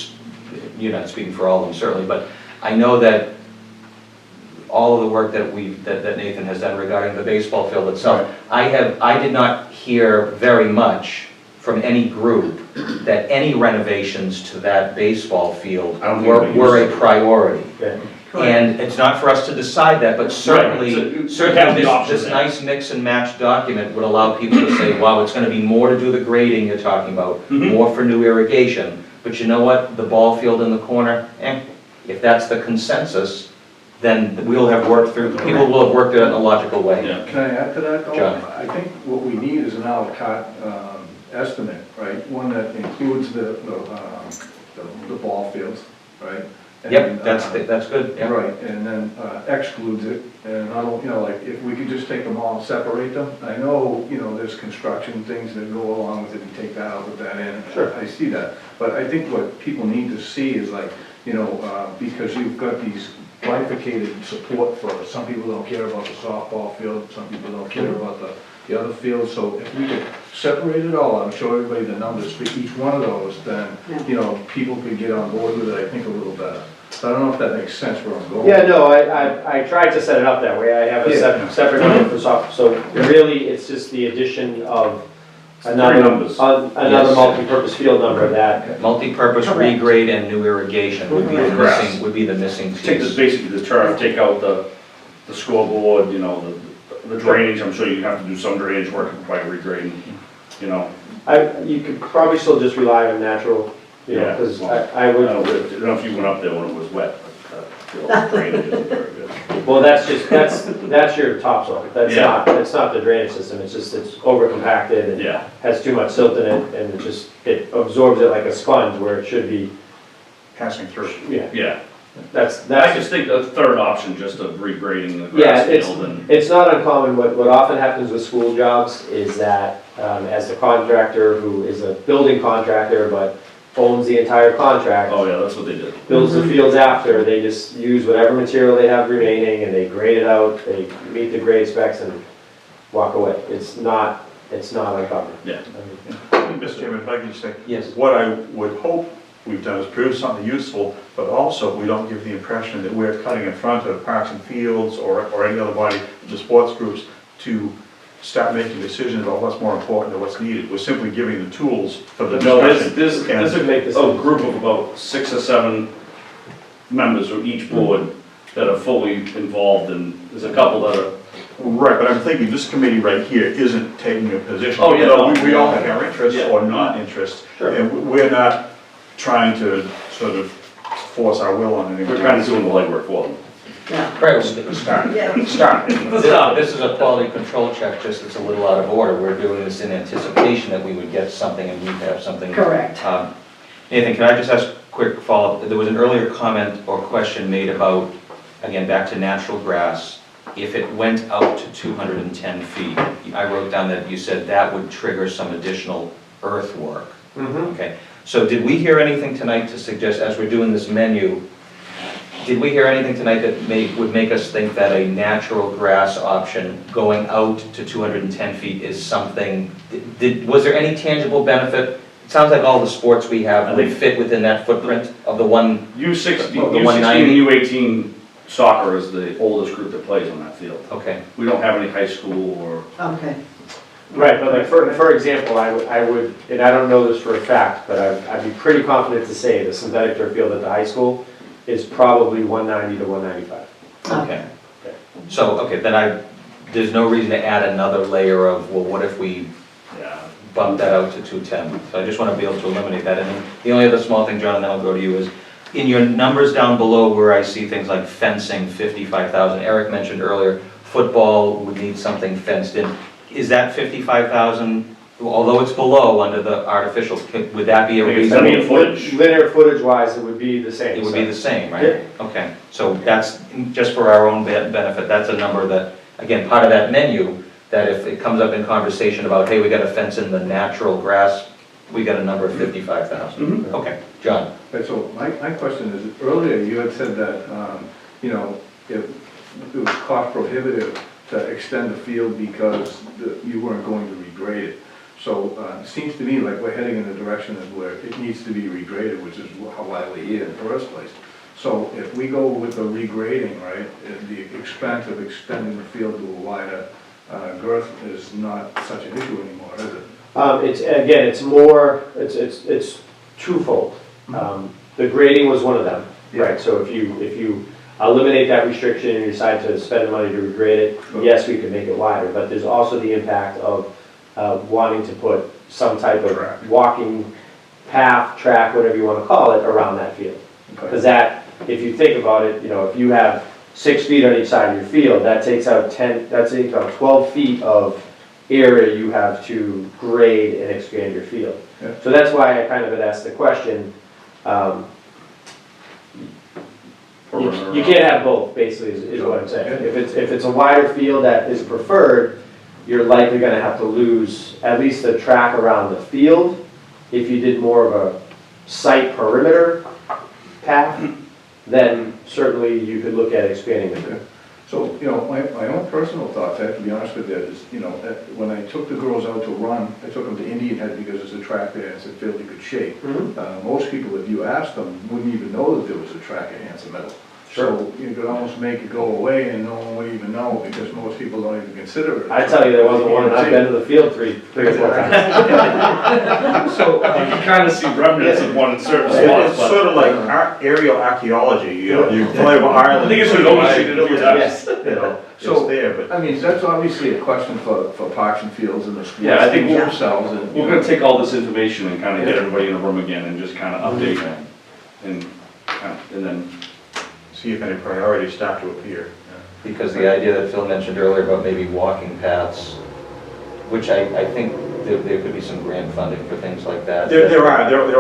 you're not speaking for all of them certainly, but I know that all of the work that that Nathan has done regarding the baseball field itself, I did not hear very much from any group that any renovations to that baseball field I don't think were we a priority. Yeah. And it's not for us to decide that, but certainly, Right, so you have certainly the option this there. nice mix and match document would allow people to say, wow, it's gonna be more to do the grading you're talking about, Mhm. more for new irrigation. But you know what, the ball field in the corner, if that's the consensus, then we'll have worked through, people will have worked it in a logical way. Yeah. Can I add to that though? John. I think what we need is an à la carte estimate, right? One that includes the ball fields, right? Yep, And, that's good, yeah. Right, and then excludes it, and I don't, like, if we could just take them all and separate them, I know, there's construction things that go along with it, and take that out, put that in. Sure. I see that, but I think what people need to see is like, because you've got these bifurcated support for, some people don't care about the softball field, some people don't care about the other field, so if we could separate it all out and show everybody the numbers for each one of those, then, people could get on board with it, I think, a little better. So I don't know if that makes sense where I'm going. Yeah, no, I tried to set it up that way. I have a Yeah. separate number for software. So really, it's just the addition of another, numbers. another Yes. multi-purpose field number that, Multi-purpose Correct. regrade and new irrigation would be the Grass. missing, would be the missing Take this, piece. basically the turf, take out the scoreboard, the drainage, I'm sure you have to do some drainage work by regrading, you could probably still just rely on natural, Yeah. because I I would, don't know if you went up there when it was wet, but the drainage isn't very good. well, that's your topsoil. Yeah. That's not the drainage system. It's just, it's over compacted and Yeah, has too much silt in it, and it absorbs it like a sponge where it should be, Passing through. yeah. that's. I just think a third option, just of regrading the Yeah, grass it's, field and, it's not uncommon, what often happens with school jobs is that, as the contractor, who is a building contractor, but owns the entire contract, oh yeah, that's what they did. builds the fields after, they just use whatever material they have remaining, and they grade it out, they meet the grade specs and walk away. It's not uncommon. Yeah. Mr. Chairman, if I could just say, Yes. what I would hope we've done is produce something useful, but also we don't give the impression that we're cutting in front of Parks and Fields or any other body, the sports groups, to start making decisions about what's more important or what's needed. We're simply giving the tools for the No, discussion. there's This make this- a group of about 6 or 7 members from each board that are fully involved, and there's a couple that are, Right, but I'm thinking this committee right here isn't taking a position. Oh, yeah, Though no. we all have our interests Yeah. or non-interests, Sure. and we're not trying to sort of force our will on anyone. we're kind of doing the legwork for them. Yeah. Right, Start. Yeah. start. This is a quality control check, just it's a little out of order. We're doing this in anticipation that we would get something and we'd have something. Correct. Nathan, can I just ask a quick follow-up? There was an earlier comment or question made about, again, back to natural grass. If it went out to 210 feet, I wrote down that you said that would trigger some additional earthwork. Mhm. Okay, so did we hear anything tonight to suggest, as we're doing this menu, did we hear anything tonight that would make us think that a natural grass option going out to 210 feet is something, was there any tangible benefit? It sounds like all the sports we have would fit within that footprint of the one, U16 Oh, the U16 190? and U18 soccer is the oldest group that plays on that field. okay. We don't have any high school or, Okay. Right, but like, for example, I would, and I don't know this for a fact, but I'd be pretty confident to say the synthetic turf field at the high school is probably 190 to 195. Okay. So, okay, then there's no reason to add another layer of, well, what if we yeah. bump that out to 210? So I just want to be able to eliminate that. And then the only other small thing, John, and then I'll go to you, is in your numbers down below where I see things like fencing, 55,000, Eric mentioned earlier, football would need something fenced in. Is that 55,000, although it's below under the artificial, would that be a I think it's reason? linear footage. Linear footage wise, it would be the same. It would be so- the same, right? Okay, so that's, just for our own benefit, that's a number that, again, part of that menu, that if it comes up in conversation about, hey, we got to fence in the natural grass, we got a number of 55,000. Mhm. Okay, John? Okay, so my question is, earlier you had said that, if it was cost prohibitive to extend the field because you weren't going to regrade it. So it seems to me like we're heading in the direction of where it needs to be regraded, which is why we're here in the first place. So if we go with the regrading, right, at the expense of extending the field to a wider girth is not such an issue anymore, is it? It's twofold. The grading was one of them, right? So if you eliminate that restriction and you decide to spend the money to regrade it, yes, we could make it wider, but there's also the impact of wanting to put some type of walking path, track, whatever you want to call it, around that field. Because that, if you think about it, if you have 6 feet on each side of your field, that takes out 12 feet of area you have to grade and expand your field. Yeah. So that's why I kind of had asked the question. You can't have both, basically, is what I'm saying. If it's a wider field that is preferred, you're likely going to have to lose at least the track around the field. If you did more of a site perimeter path, then certainly you could look at expanding the field. So, my own personal thoughts, I have to be honest with you, is, when I took the girls out to run, I took them to Indian Head because there's a track there and it's in fairly good shape. Most people, if you asked them, wouldn't even know that there was a track at Hanson Meadow. So you could almost make it go away and no one would even know because most people don't even consider it. I tell you, there wasn't one, and I've been to the field three or 4 times. So, You can kind of see remnants of one in certain spots, it's but sort of like aerial archaeology, you play with I Ireland. think it's been overseen a few times. It's So, there, but. I mean, that's obviously a question for parks and fields and the schools Yeah, I think we'll- themselves. And, We're gonna take all this information and kind of get everybody in a room again and just kind of update and then. See if any priorities start to appear. Because the idea that Phil mentioned earlier about maybe walking paths, which I think there could be some grant funding for things like that. There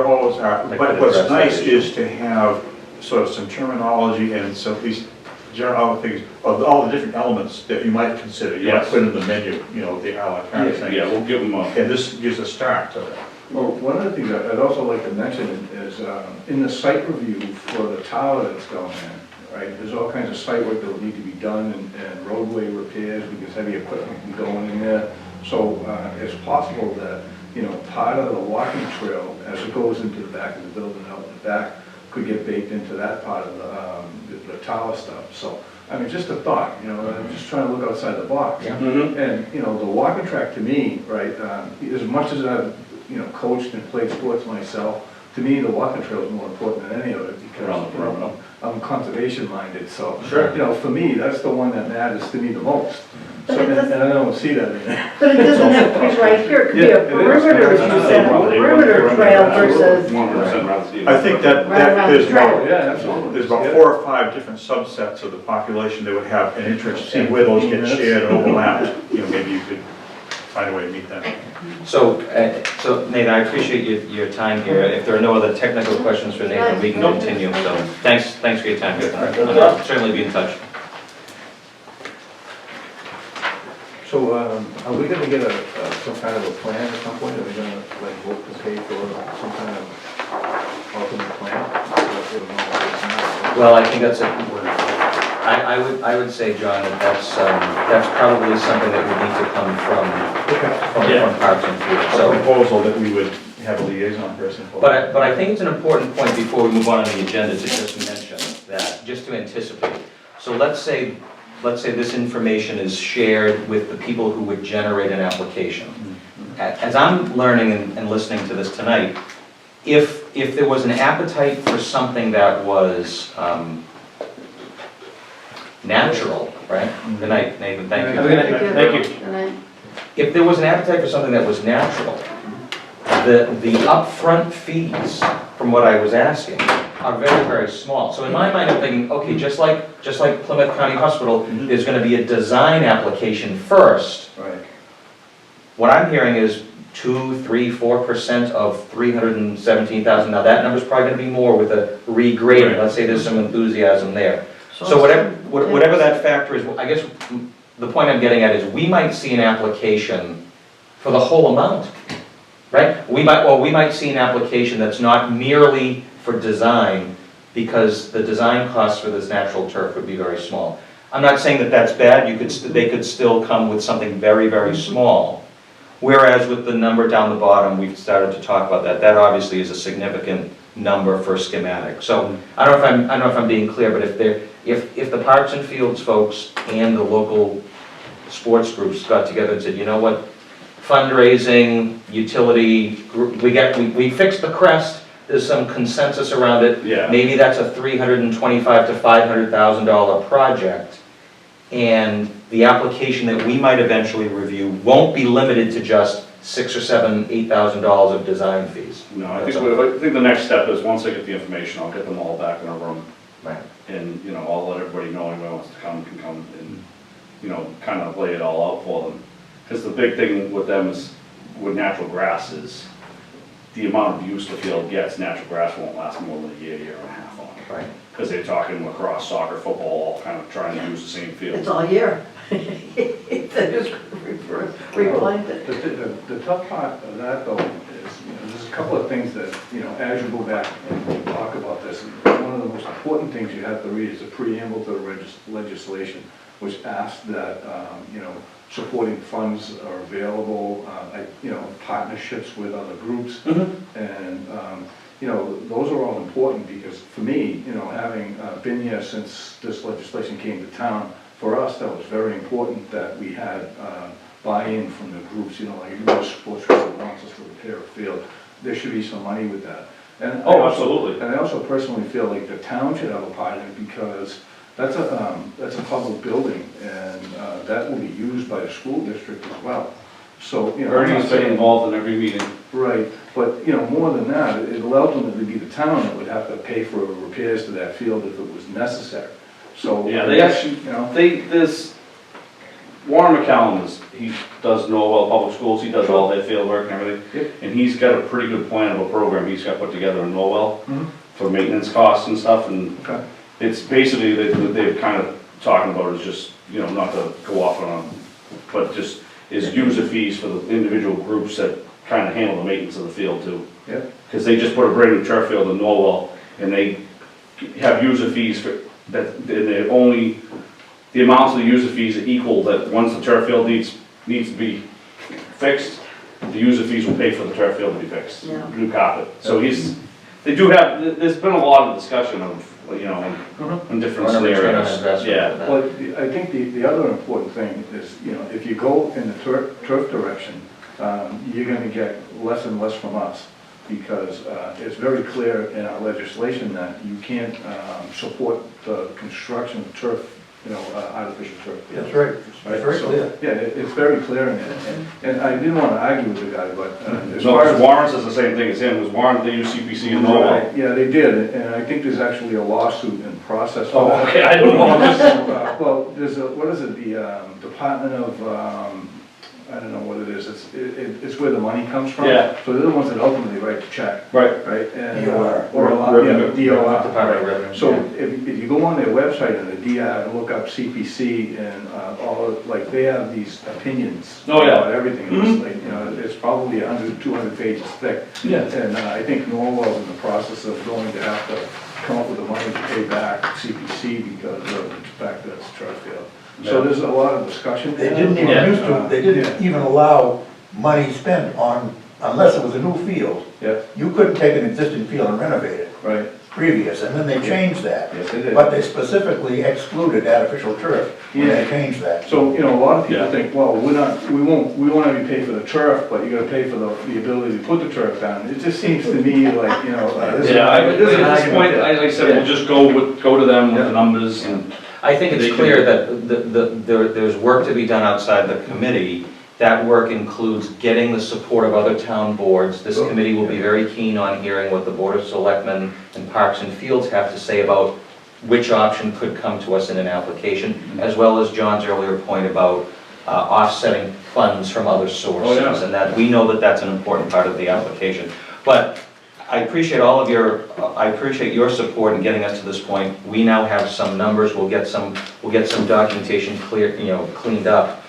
always are, That but could what's address that nice issue. is to have sort of some terminology and some of these general things, of all the different elements that you might consider, you might Yes. put in the menu, the a la carte thing. Yeah, we'll give them a. And this gives a start to it. well, one of the things I'd also like to mention is in the site review for the tower that's going in, right, there's all kinds of site work that will need to be done and roadway repairs because heavy equipment can go in there. So it's possible that, part of the walking trail as it goes into the back of the building out in the back could get baked into that part of the tower stuff. So, I mean, just a thought, I'm just trying to look outside the box. Yeah. And, the walking track to me, right, as much as I've, coached and played sports myself, to me, the walking trail is more important than any of it Around the because, perimeter. I'm conservation minded, so, Sure. for me, that's the one that matters to me the most. So, But it doesn't- and I don't see that in there. But it doesn't have to be right here, it could be Yeah, a it is. perimeter, as you said, a perimeter trail versus 100% rather see it. I think that right around the there's about, trail. Yeah, absolutely. there's about Yeah. 4 or 5 different subsets of the population that would have an interest, see where those get shared and overlapped. Maybe you could find a way to meet that. So Nathan, I appreciate your time here. If there are no other technical questions for Nathan, we can continue. So thanks for your time, Nathan. And I'll certainly be in touch. So, are we gonna get some kind of a plan at some point? Are we gonna, vote to pay for some kind of ultimate plan? Well, I think that's I would say, John, that's probably something that would need to come from Parks and Field. A So, proposal that we would have a liaison person for. but I think it's an important point before we move on the agenda to just mention that, just to anticipate. So let's say this information is shared with the people who would generate an application. As I'm learning and listening to this tonight, if there was an appetite for something that was natural, right? Good night, Nathan, thank you. Thank you. And I- If there was an appetite for something that was natural, the upfront fees, from what I was asking, are very, very small. So in my mind, I'm thinking, okay, just like Plymouth County Hospital, there's gonna be a design application first. Right. What I'm hearing is 2, 3, 4% of 317,000. Now, that number's probably gonna be more with a regrading. Let's say there's some enthusiasm there. So whatever that factor is, I guess the point I'm getting at is we might see an application for the whole amount, right? We might see an application that's not merely for design because the design costs for this natural turf would be very small. I'm not saying that that's bad, they could still come with something very, very small. Whereas with the number down the bottom, we've started to talk about that, that obviously is a significant number for schematic. So, I don't know if I'm being clear, but if the Parks and Fields folks and the local sports groups got together and said, you know what, fundraising, utility, we fixed the crest, there's some consensus around it. Yeah. Maybe that's a $325,000 to $500,000 project, and the application that we might eventually review won't be limited to just $6,000 or $7,000, $8,000 of design fees. No, I think the next step is, once I get the information, I'll get them all back in a room. Right. And, you know, I'll let everybody know, anyone wants to come can come and, you know, kind of lay it all out for them. Because the big thing with them is, with natural grass is, the amount of use the field gets, natural grass won't last more than a year, year and a half on it. Right. Because they're talking lacrosse, soccer, football, all kind of trying to use the same It's field. all year. They're just replanted. The tough part of that though is, you know, there's a couple of things that, you know, as you go back and talk about this, one of the most important things you have to read is the preamble to the legislation, which asks that, you know, supporting funds are available, you know, partnerships with other groups. And, you know, those are all important because for me, you know, having been here since this legislation came to town, for us, that was very important that we had buy-in from the groups, you know, like US Sports Group wants us to repair a field. There should be some money with that. And Oh, absolutely. And I also personally feel like the town should have a part in it because that's a public building and that will be used by the school district as well. So, you know. Ernie's been involved in every meeting. Right, but, you know, more than that, it'll ultimately be the town that would have to pay for repairs to that field if it was necessary. So. Yeah, they actually, you know. there's, Warren McCallum he does Norwell Public Schools, he does all their field work and everything. Yep. And he's got a pretty good plan of a program he's got put together in Norwell Mhm. for maintenance costs and stuff, and Okay. it's basically, they're kind of talking about is just, you know, not to go off on, but just is user fees for the individual groups that kind of handle the maintenance of the field too. Yep. Because they just put a brand new turf field in Norwell, and they have user fees for, that, they're only, the amounts of the user fees are equal, that once the turf field needs to be fixed, the user fees will pay for the turf field to be fixed, Yeah. new carpet. So they do have, there's been a lot of discussion of, you know, in different On a return on scenarios. investment Yeah. for that. Well, I think the other important thing is, you know, if you go in the turf direction, you're gonna get less and less from us, because it's very clear in our legislation that you can't support the construction of turf, you know, artificial turf. That's right, it's very So, clear. Yeah, it's very clear in it, and I didn't wanna argue with the guy, but as No, far because as. Warren says the same thing as him, because Warren, they use CPC in Norwell. Right, yeah, they did, and I think there's actually a lawsuit in process. for Oh, that. okay, I don't know. Well, there's a, what is it, the Department of, I don't know what it is, it's where the money comes from. Yeah. So they're the ones that ultimately write the check, Right. right? And, DOR. Or a lot, yeah, Revenue. DOR. Department of right. Revenue, So yeah. if you go on their website and the DR and look up CPC and all, like, they have these opinions. Oh, yeah. About everything, it's like, you know, it's probably 100, 200 pages thick. Yeah. And I think Norwell's in the process of going to have to come up with the money to pay back CPC because of the fact that it's a turf field. So Yeah. there's a lot of discussion. They didn't even Yeah. used to, they didn't even allow money spent on, unless it was a new field. Yeah, You couldn't take an existing field and renovate it right, previous, and then they changed that. yes, they did. But they specifically excluded artificial turf when they Yeah. changed that. So, you know, a lot of people Yeah. think, well, we won't have you pay for the turf, but you're gonna pay for the ability to put the turf down. It just seems to me like, you know, this is. Yeah, at this argument point, that- like I said, we'll just go to them with the numbers and. I think They it's can- clear that there's work to be done outside the committee. That work includes getting the support of other town boards. This committee will be very keen on hearing what the Board of Selectmen and Parks and Fields have to say about which option could come to us in an application, as well as John's earlier point about offsetting funds from other sources. Oh, yeah. And that, we know that that's an important part of the application. But I appreciate all of I appreciate your support in getting us to this point. We now have some numbers, we'll get some documentation cleaned up.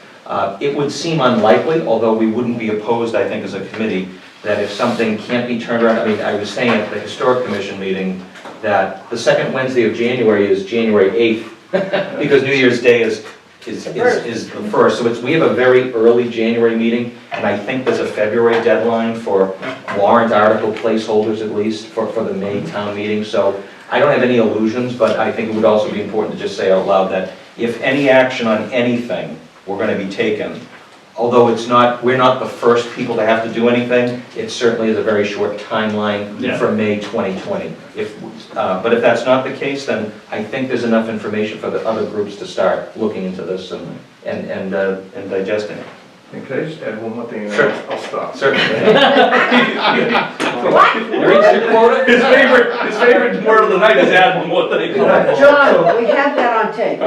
It would seem unlikely, although we wouldn't be opposed, I think, as a committee, that if something can't be turned around, I mean, I was saying at the Historic Commission meeting that the second Wednesday of January is January 8th because New Year's Day is the first, so we have a very early January meeting, and I think there's a February deadline for warrant article placeholders at least for the May town meeting, so I don't have any illusions, but I think it would also be important to just say out loud that if any action on anything were gonna be taken, although we're not the first people to have to do anything, it certainly is a very short timeline Yeah. for May 2020. But if that's not the case, then I think there's enough information for the other groups to start looking into this and digesting it. And could I just add one more thing, and Sure. then I'll stop? Certainly. What? You reached your quota? His favorite word of the night is add one more thing. John, we have that on tape.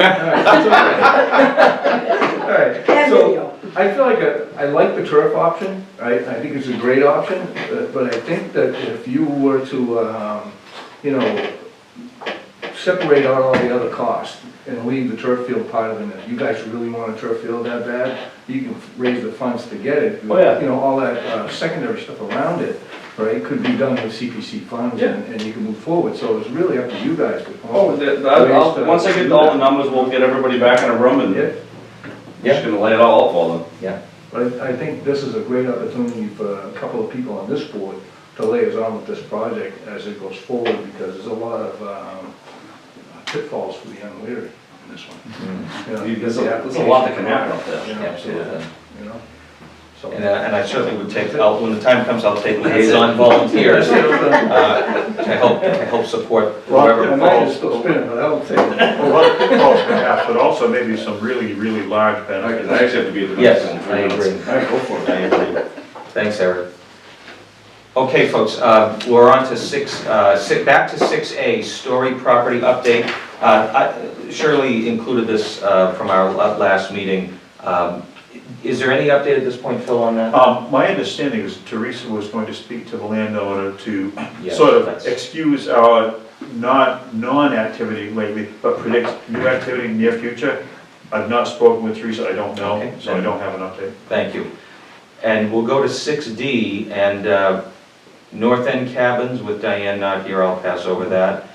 All right, And so, video. I feel like I like the turf option, right? I think it's a great option, but I think that if you were to, separate out all the other costs and leave the turf field part of it, if you guys really want a turf field that bad, you can raise the funds to get it. Oh, yeah. All that secondary stuff around it, right, could be done with CPC funds Yeah. and you can move forward. So it's really up to you guys to come up Oh, with once I get all the numbers, we'll get everybody back in a room and Yeah. just gonna lay it all out for them. But I think this is a great opportunity for a couple of people on this board to lay us on with this project as it goes forward, because there's a lot of pitfalls for the unwary in this one. There's a lot that can happen up there. Absolutely. So. And I certainly would when the time comes, I'll take liaison volunteers to help support whoever Well, Mine falls. is still spinning, but I'll take it. Well, what pitfalls perhaps, but also maybe some really, really large I benefits. actually have to be at the Yes, next one. I agree. All right, go for it. I agree. Thanks, Eric. Okay, folks, we're on to back to 6A, story property update. Shirley included this from our last meeting. Is there any update at this point, Phil, on that? My understanding is Teresa was going to speak to the landowner to Yes, sort of that's- excuse our non-activity lately, but predict new activity in the near future. I've not spoken with Teresa, I don't know, Okay, so I don't have an update. Thank you. And we'll go to 6D, and North End Cabins, with Diane not here, I'll pass over that.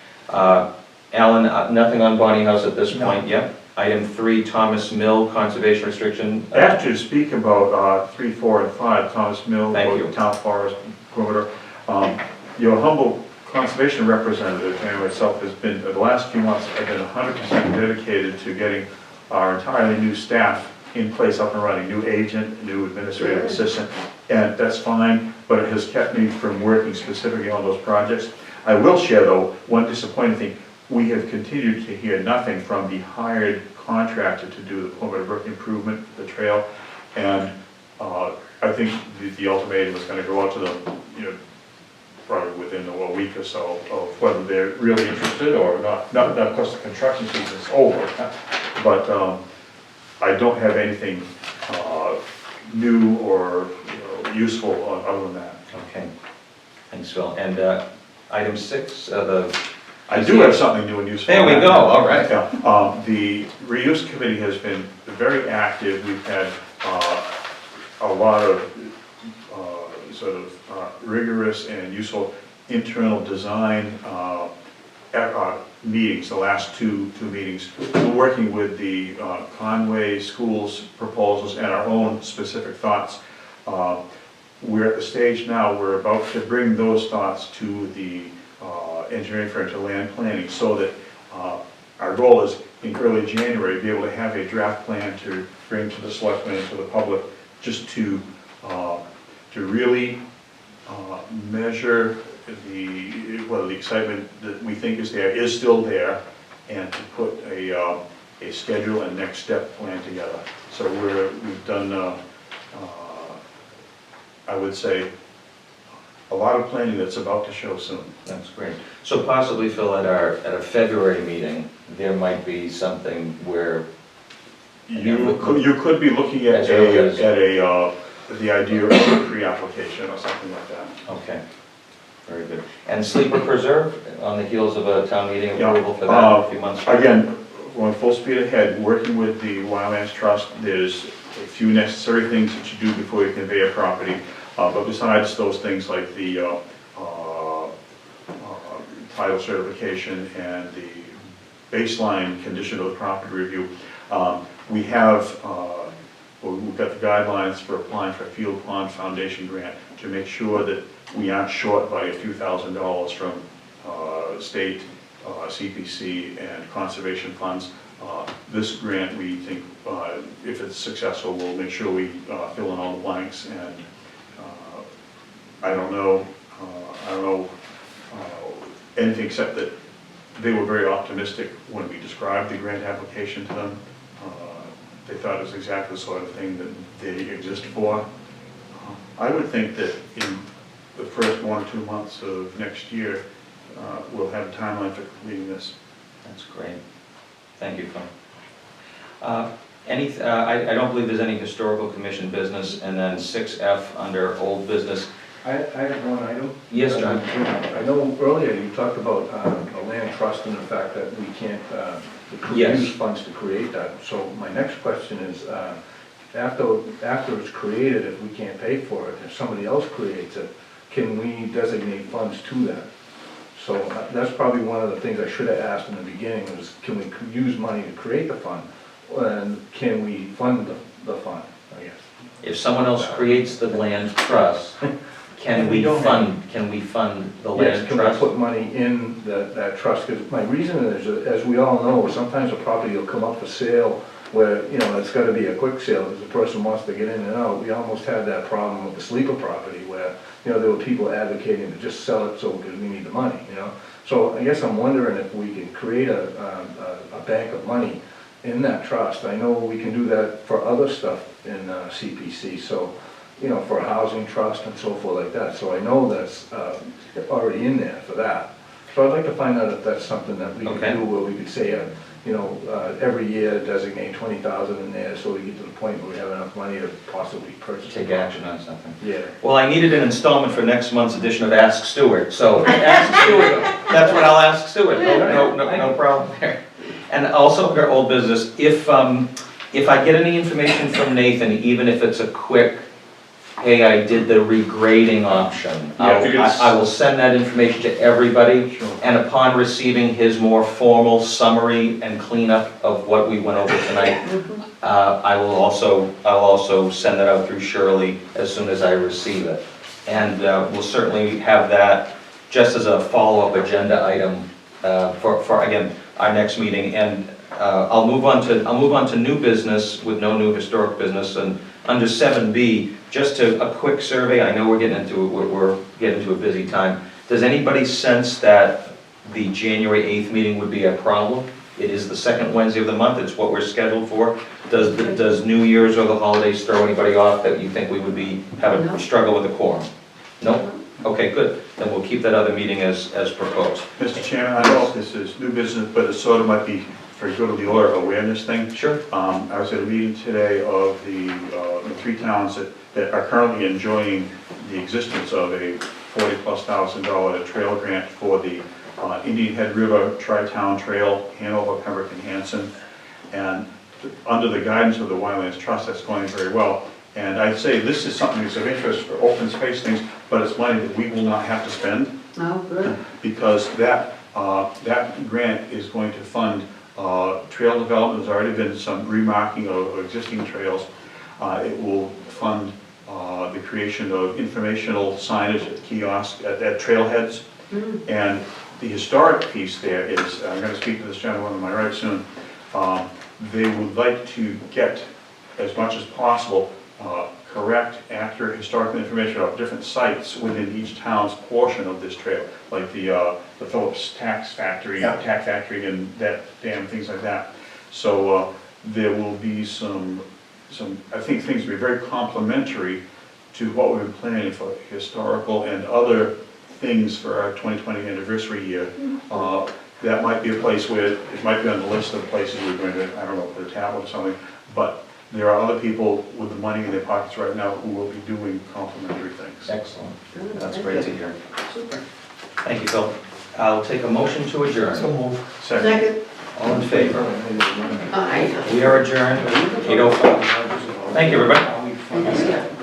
Alan, nothing on Bonnie House at this point, yep. Item 3, Thomas Mill, conservation restriction. I asked you to speak about 3, 4, and 5, Thomas Mill, Thank you. Town Forest, perimeter. Your humble conservation representative and myself has been, the last few months, I've been 100% dedicated to getting our entirely new staff in place, up and running, new agent, new administrative assistant, and that's fine, but it has kept me from working specifically on those projects. I will share, though, one disappointing thing. We have continued to hear nothing from the hired contractor to do the Plymouth Brook improvement, the trail, and I think the ultimatum is going to go out to them, probably within a week or so, of whether they're really interested or not. Not because the construction season's over, but I don't have anything new or useful other than that. Okay, thanks, Phil. And item 6, I do have something new and useful. There we go, all right. Yeah, the reuse committee has been very active. We've had a lot of sort of rigorous and useful internal design meetings, the last two meetings. We're working with the Conway Schools proposals and our own specific thoughts. We're at the stage now, we're about to bring those thoughts to the engineering firm, to land planning, so that our goal is in early January to be able to have a draft plan to bring to the selectmen and to the public, just to really measure whether the excitement that we think is there is still there, and to put a schedule and next step plan together. So we've done, I would say, a lot of planning that's about to show soon. That's great. So possibly, Phil, at a February meeting, there might be something where You could be looking at As early as- the idea of a pre-application or something like that. Okay, very good. And Sleeper Preserve, on the heels of a town meeting Yeah. approval for that a few months ago? Again, going full speed ahead, working with the Wildlands Trust, there's a few necessary things that you do before you convey a property. But besides those things like the title certification and the baseline condition of the property review. We have, we've got the guidelines for applying for a field pond foundation grant to make sure that we aren't short by a few $1,000s from state, CPC, and conservation funds. This grant, we think, if it's successful, we'll make sure we fill in all the blanks. And I don't know anything except that they were very optimistic when we described the grant application to them. They thought it was exactly the sort of thing that they exist for. I would think that in the first 1 or 2 months of next year, we'll have a timeline for completing this. That's great. Thank you, Phil. I don't believe there's any historical commission business, and then 6F under old business. I have one item. Yes, John. I know earlier you talked about a land trust and the fact that we can't Yes. use funds to create that. So my next question is, after it's created, if we can't pay for it, if somebody else creates it, can we designate funds to that? So that's probably one of the things I should have asked in the beginning, was can we use money to create the fund? And can we fund the fund, I guess? If someone else creates the land trust, can we fund the Yes, land can we trust? put money in that trust? Because my reason is, as we all know, sometimes a property will come up for sale where, you know, it's gotta be a quick sale, because the person wants to get in and out. We almost had that problem with the sleeper property where, you know, there were people advocating to just sell it because we need the money, you know? So I guess I'm wondering if we can create a bank of money in that trust. I know we can do that for other stuff in CPC, so, you know, for a housing trust and so forth like that. So I know that's already in there for that. So I'd like to find out if that's something that we Okay. can do, where we could say, you know, every year designate 20,000 in there, so we get to the point where we have enough money to possibly purchase. Take action on something. Yeah. Well, I needed an installment for next month's edition of Ask Stewart, so Ask Stewart, that's what I'll ask Stewart, no problem there. And also under old business, if I get any information from Nathan, even if it's a quick, hey, I did the regrading option, Yeah, if you could I will send that information to everybody. Sure. And upon receiving his more formal summary and cleanup of what we went over tonight, I'll also send that out through Shirley as soon as I receive it. And we'll certainly have that just as a follow-up agenda item for again, our next meeting. And I'll move on to new business with no new historic business. And under 7B, just a quick survey. I know we're getting into a busy time. Does anybody sense that the January 8th meeting would be a problem? It is the second Wednesday of the month. It's what we're scheduled for. Does New Year's or the holidays throw anybody off that you think we would have a struggle with the quorum? No? Okay, good. Then we'll keep that other meeting as proposed. Mr. Chairman, I don't know if this is new business, but it sort of might be for good of the order awareness thing. Sure. I was at a meeting today of the 3 towns that are currently enjoying the existence of a $40,000+ trail grant for the Indian Head River Tri-Town Trail, Hanover, Pembroke, and Hanson. And under the guidance of the Wildlands Trust, that's going very well. And I'd say this is something that's of interest for open space things, but it's money that we will not have to spend. Oh, good. Because that grant is going to fund trail development. There's already been some remarking of existing trails. It will fund the creation of informational signage at kiosks, at trailheads. And the historic piece there is, I'm going to speak to this gentleman on my right soon, they would like to get, as much as possible, correct, accurate historical information about different sites within each town's portion of this trail, like the Phillips tack factory and that dam, things like that. So there will be some, I think things will be very complementary to what we've been planning for historical and other things for our 2020 anniversary year. That might be a place where it might be on the list of places we're going to, I don't know, put a tablet or something, but there are other people with the money in their pockets right now who will be doing complementary things. Excellent. That's great to hear. Super. Thank you, Phil. I'll take a motion to adjourn. Second. Second. All in favor? Aye. We are adjourned, 8:05. Thank you, everybody.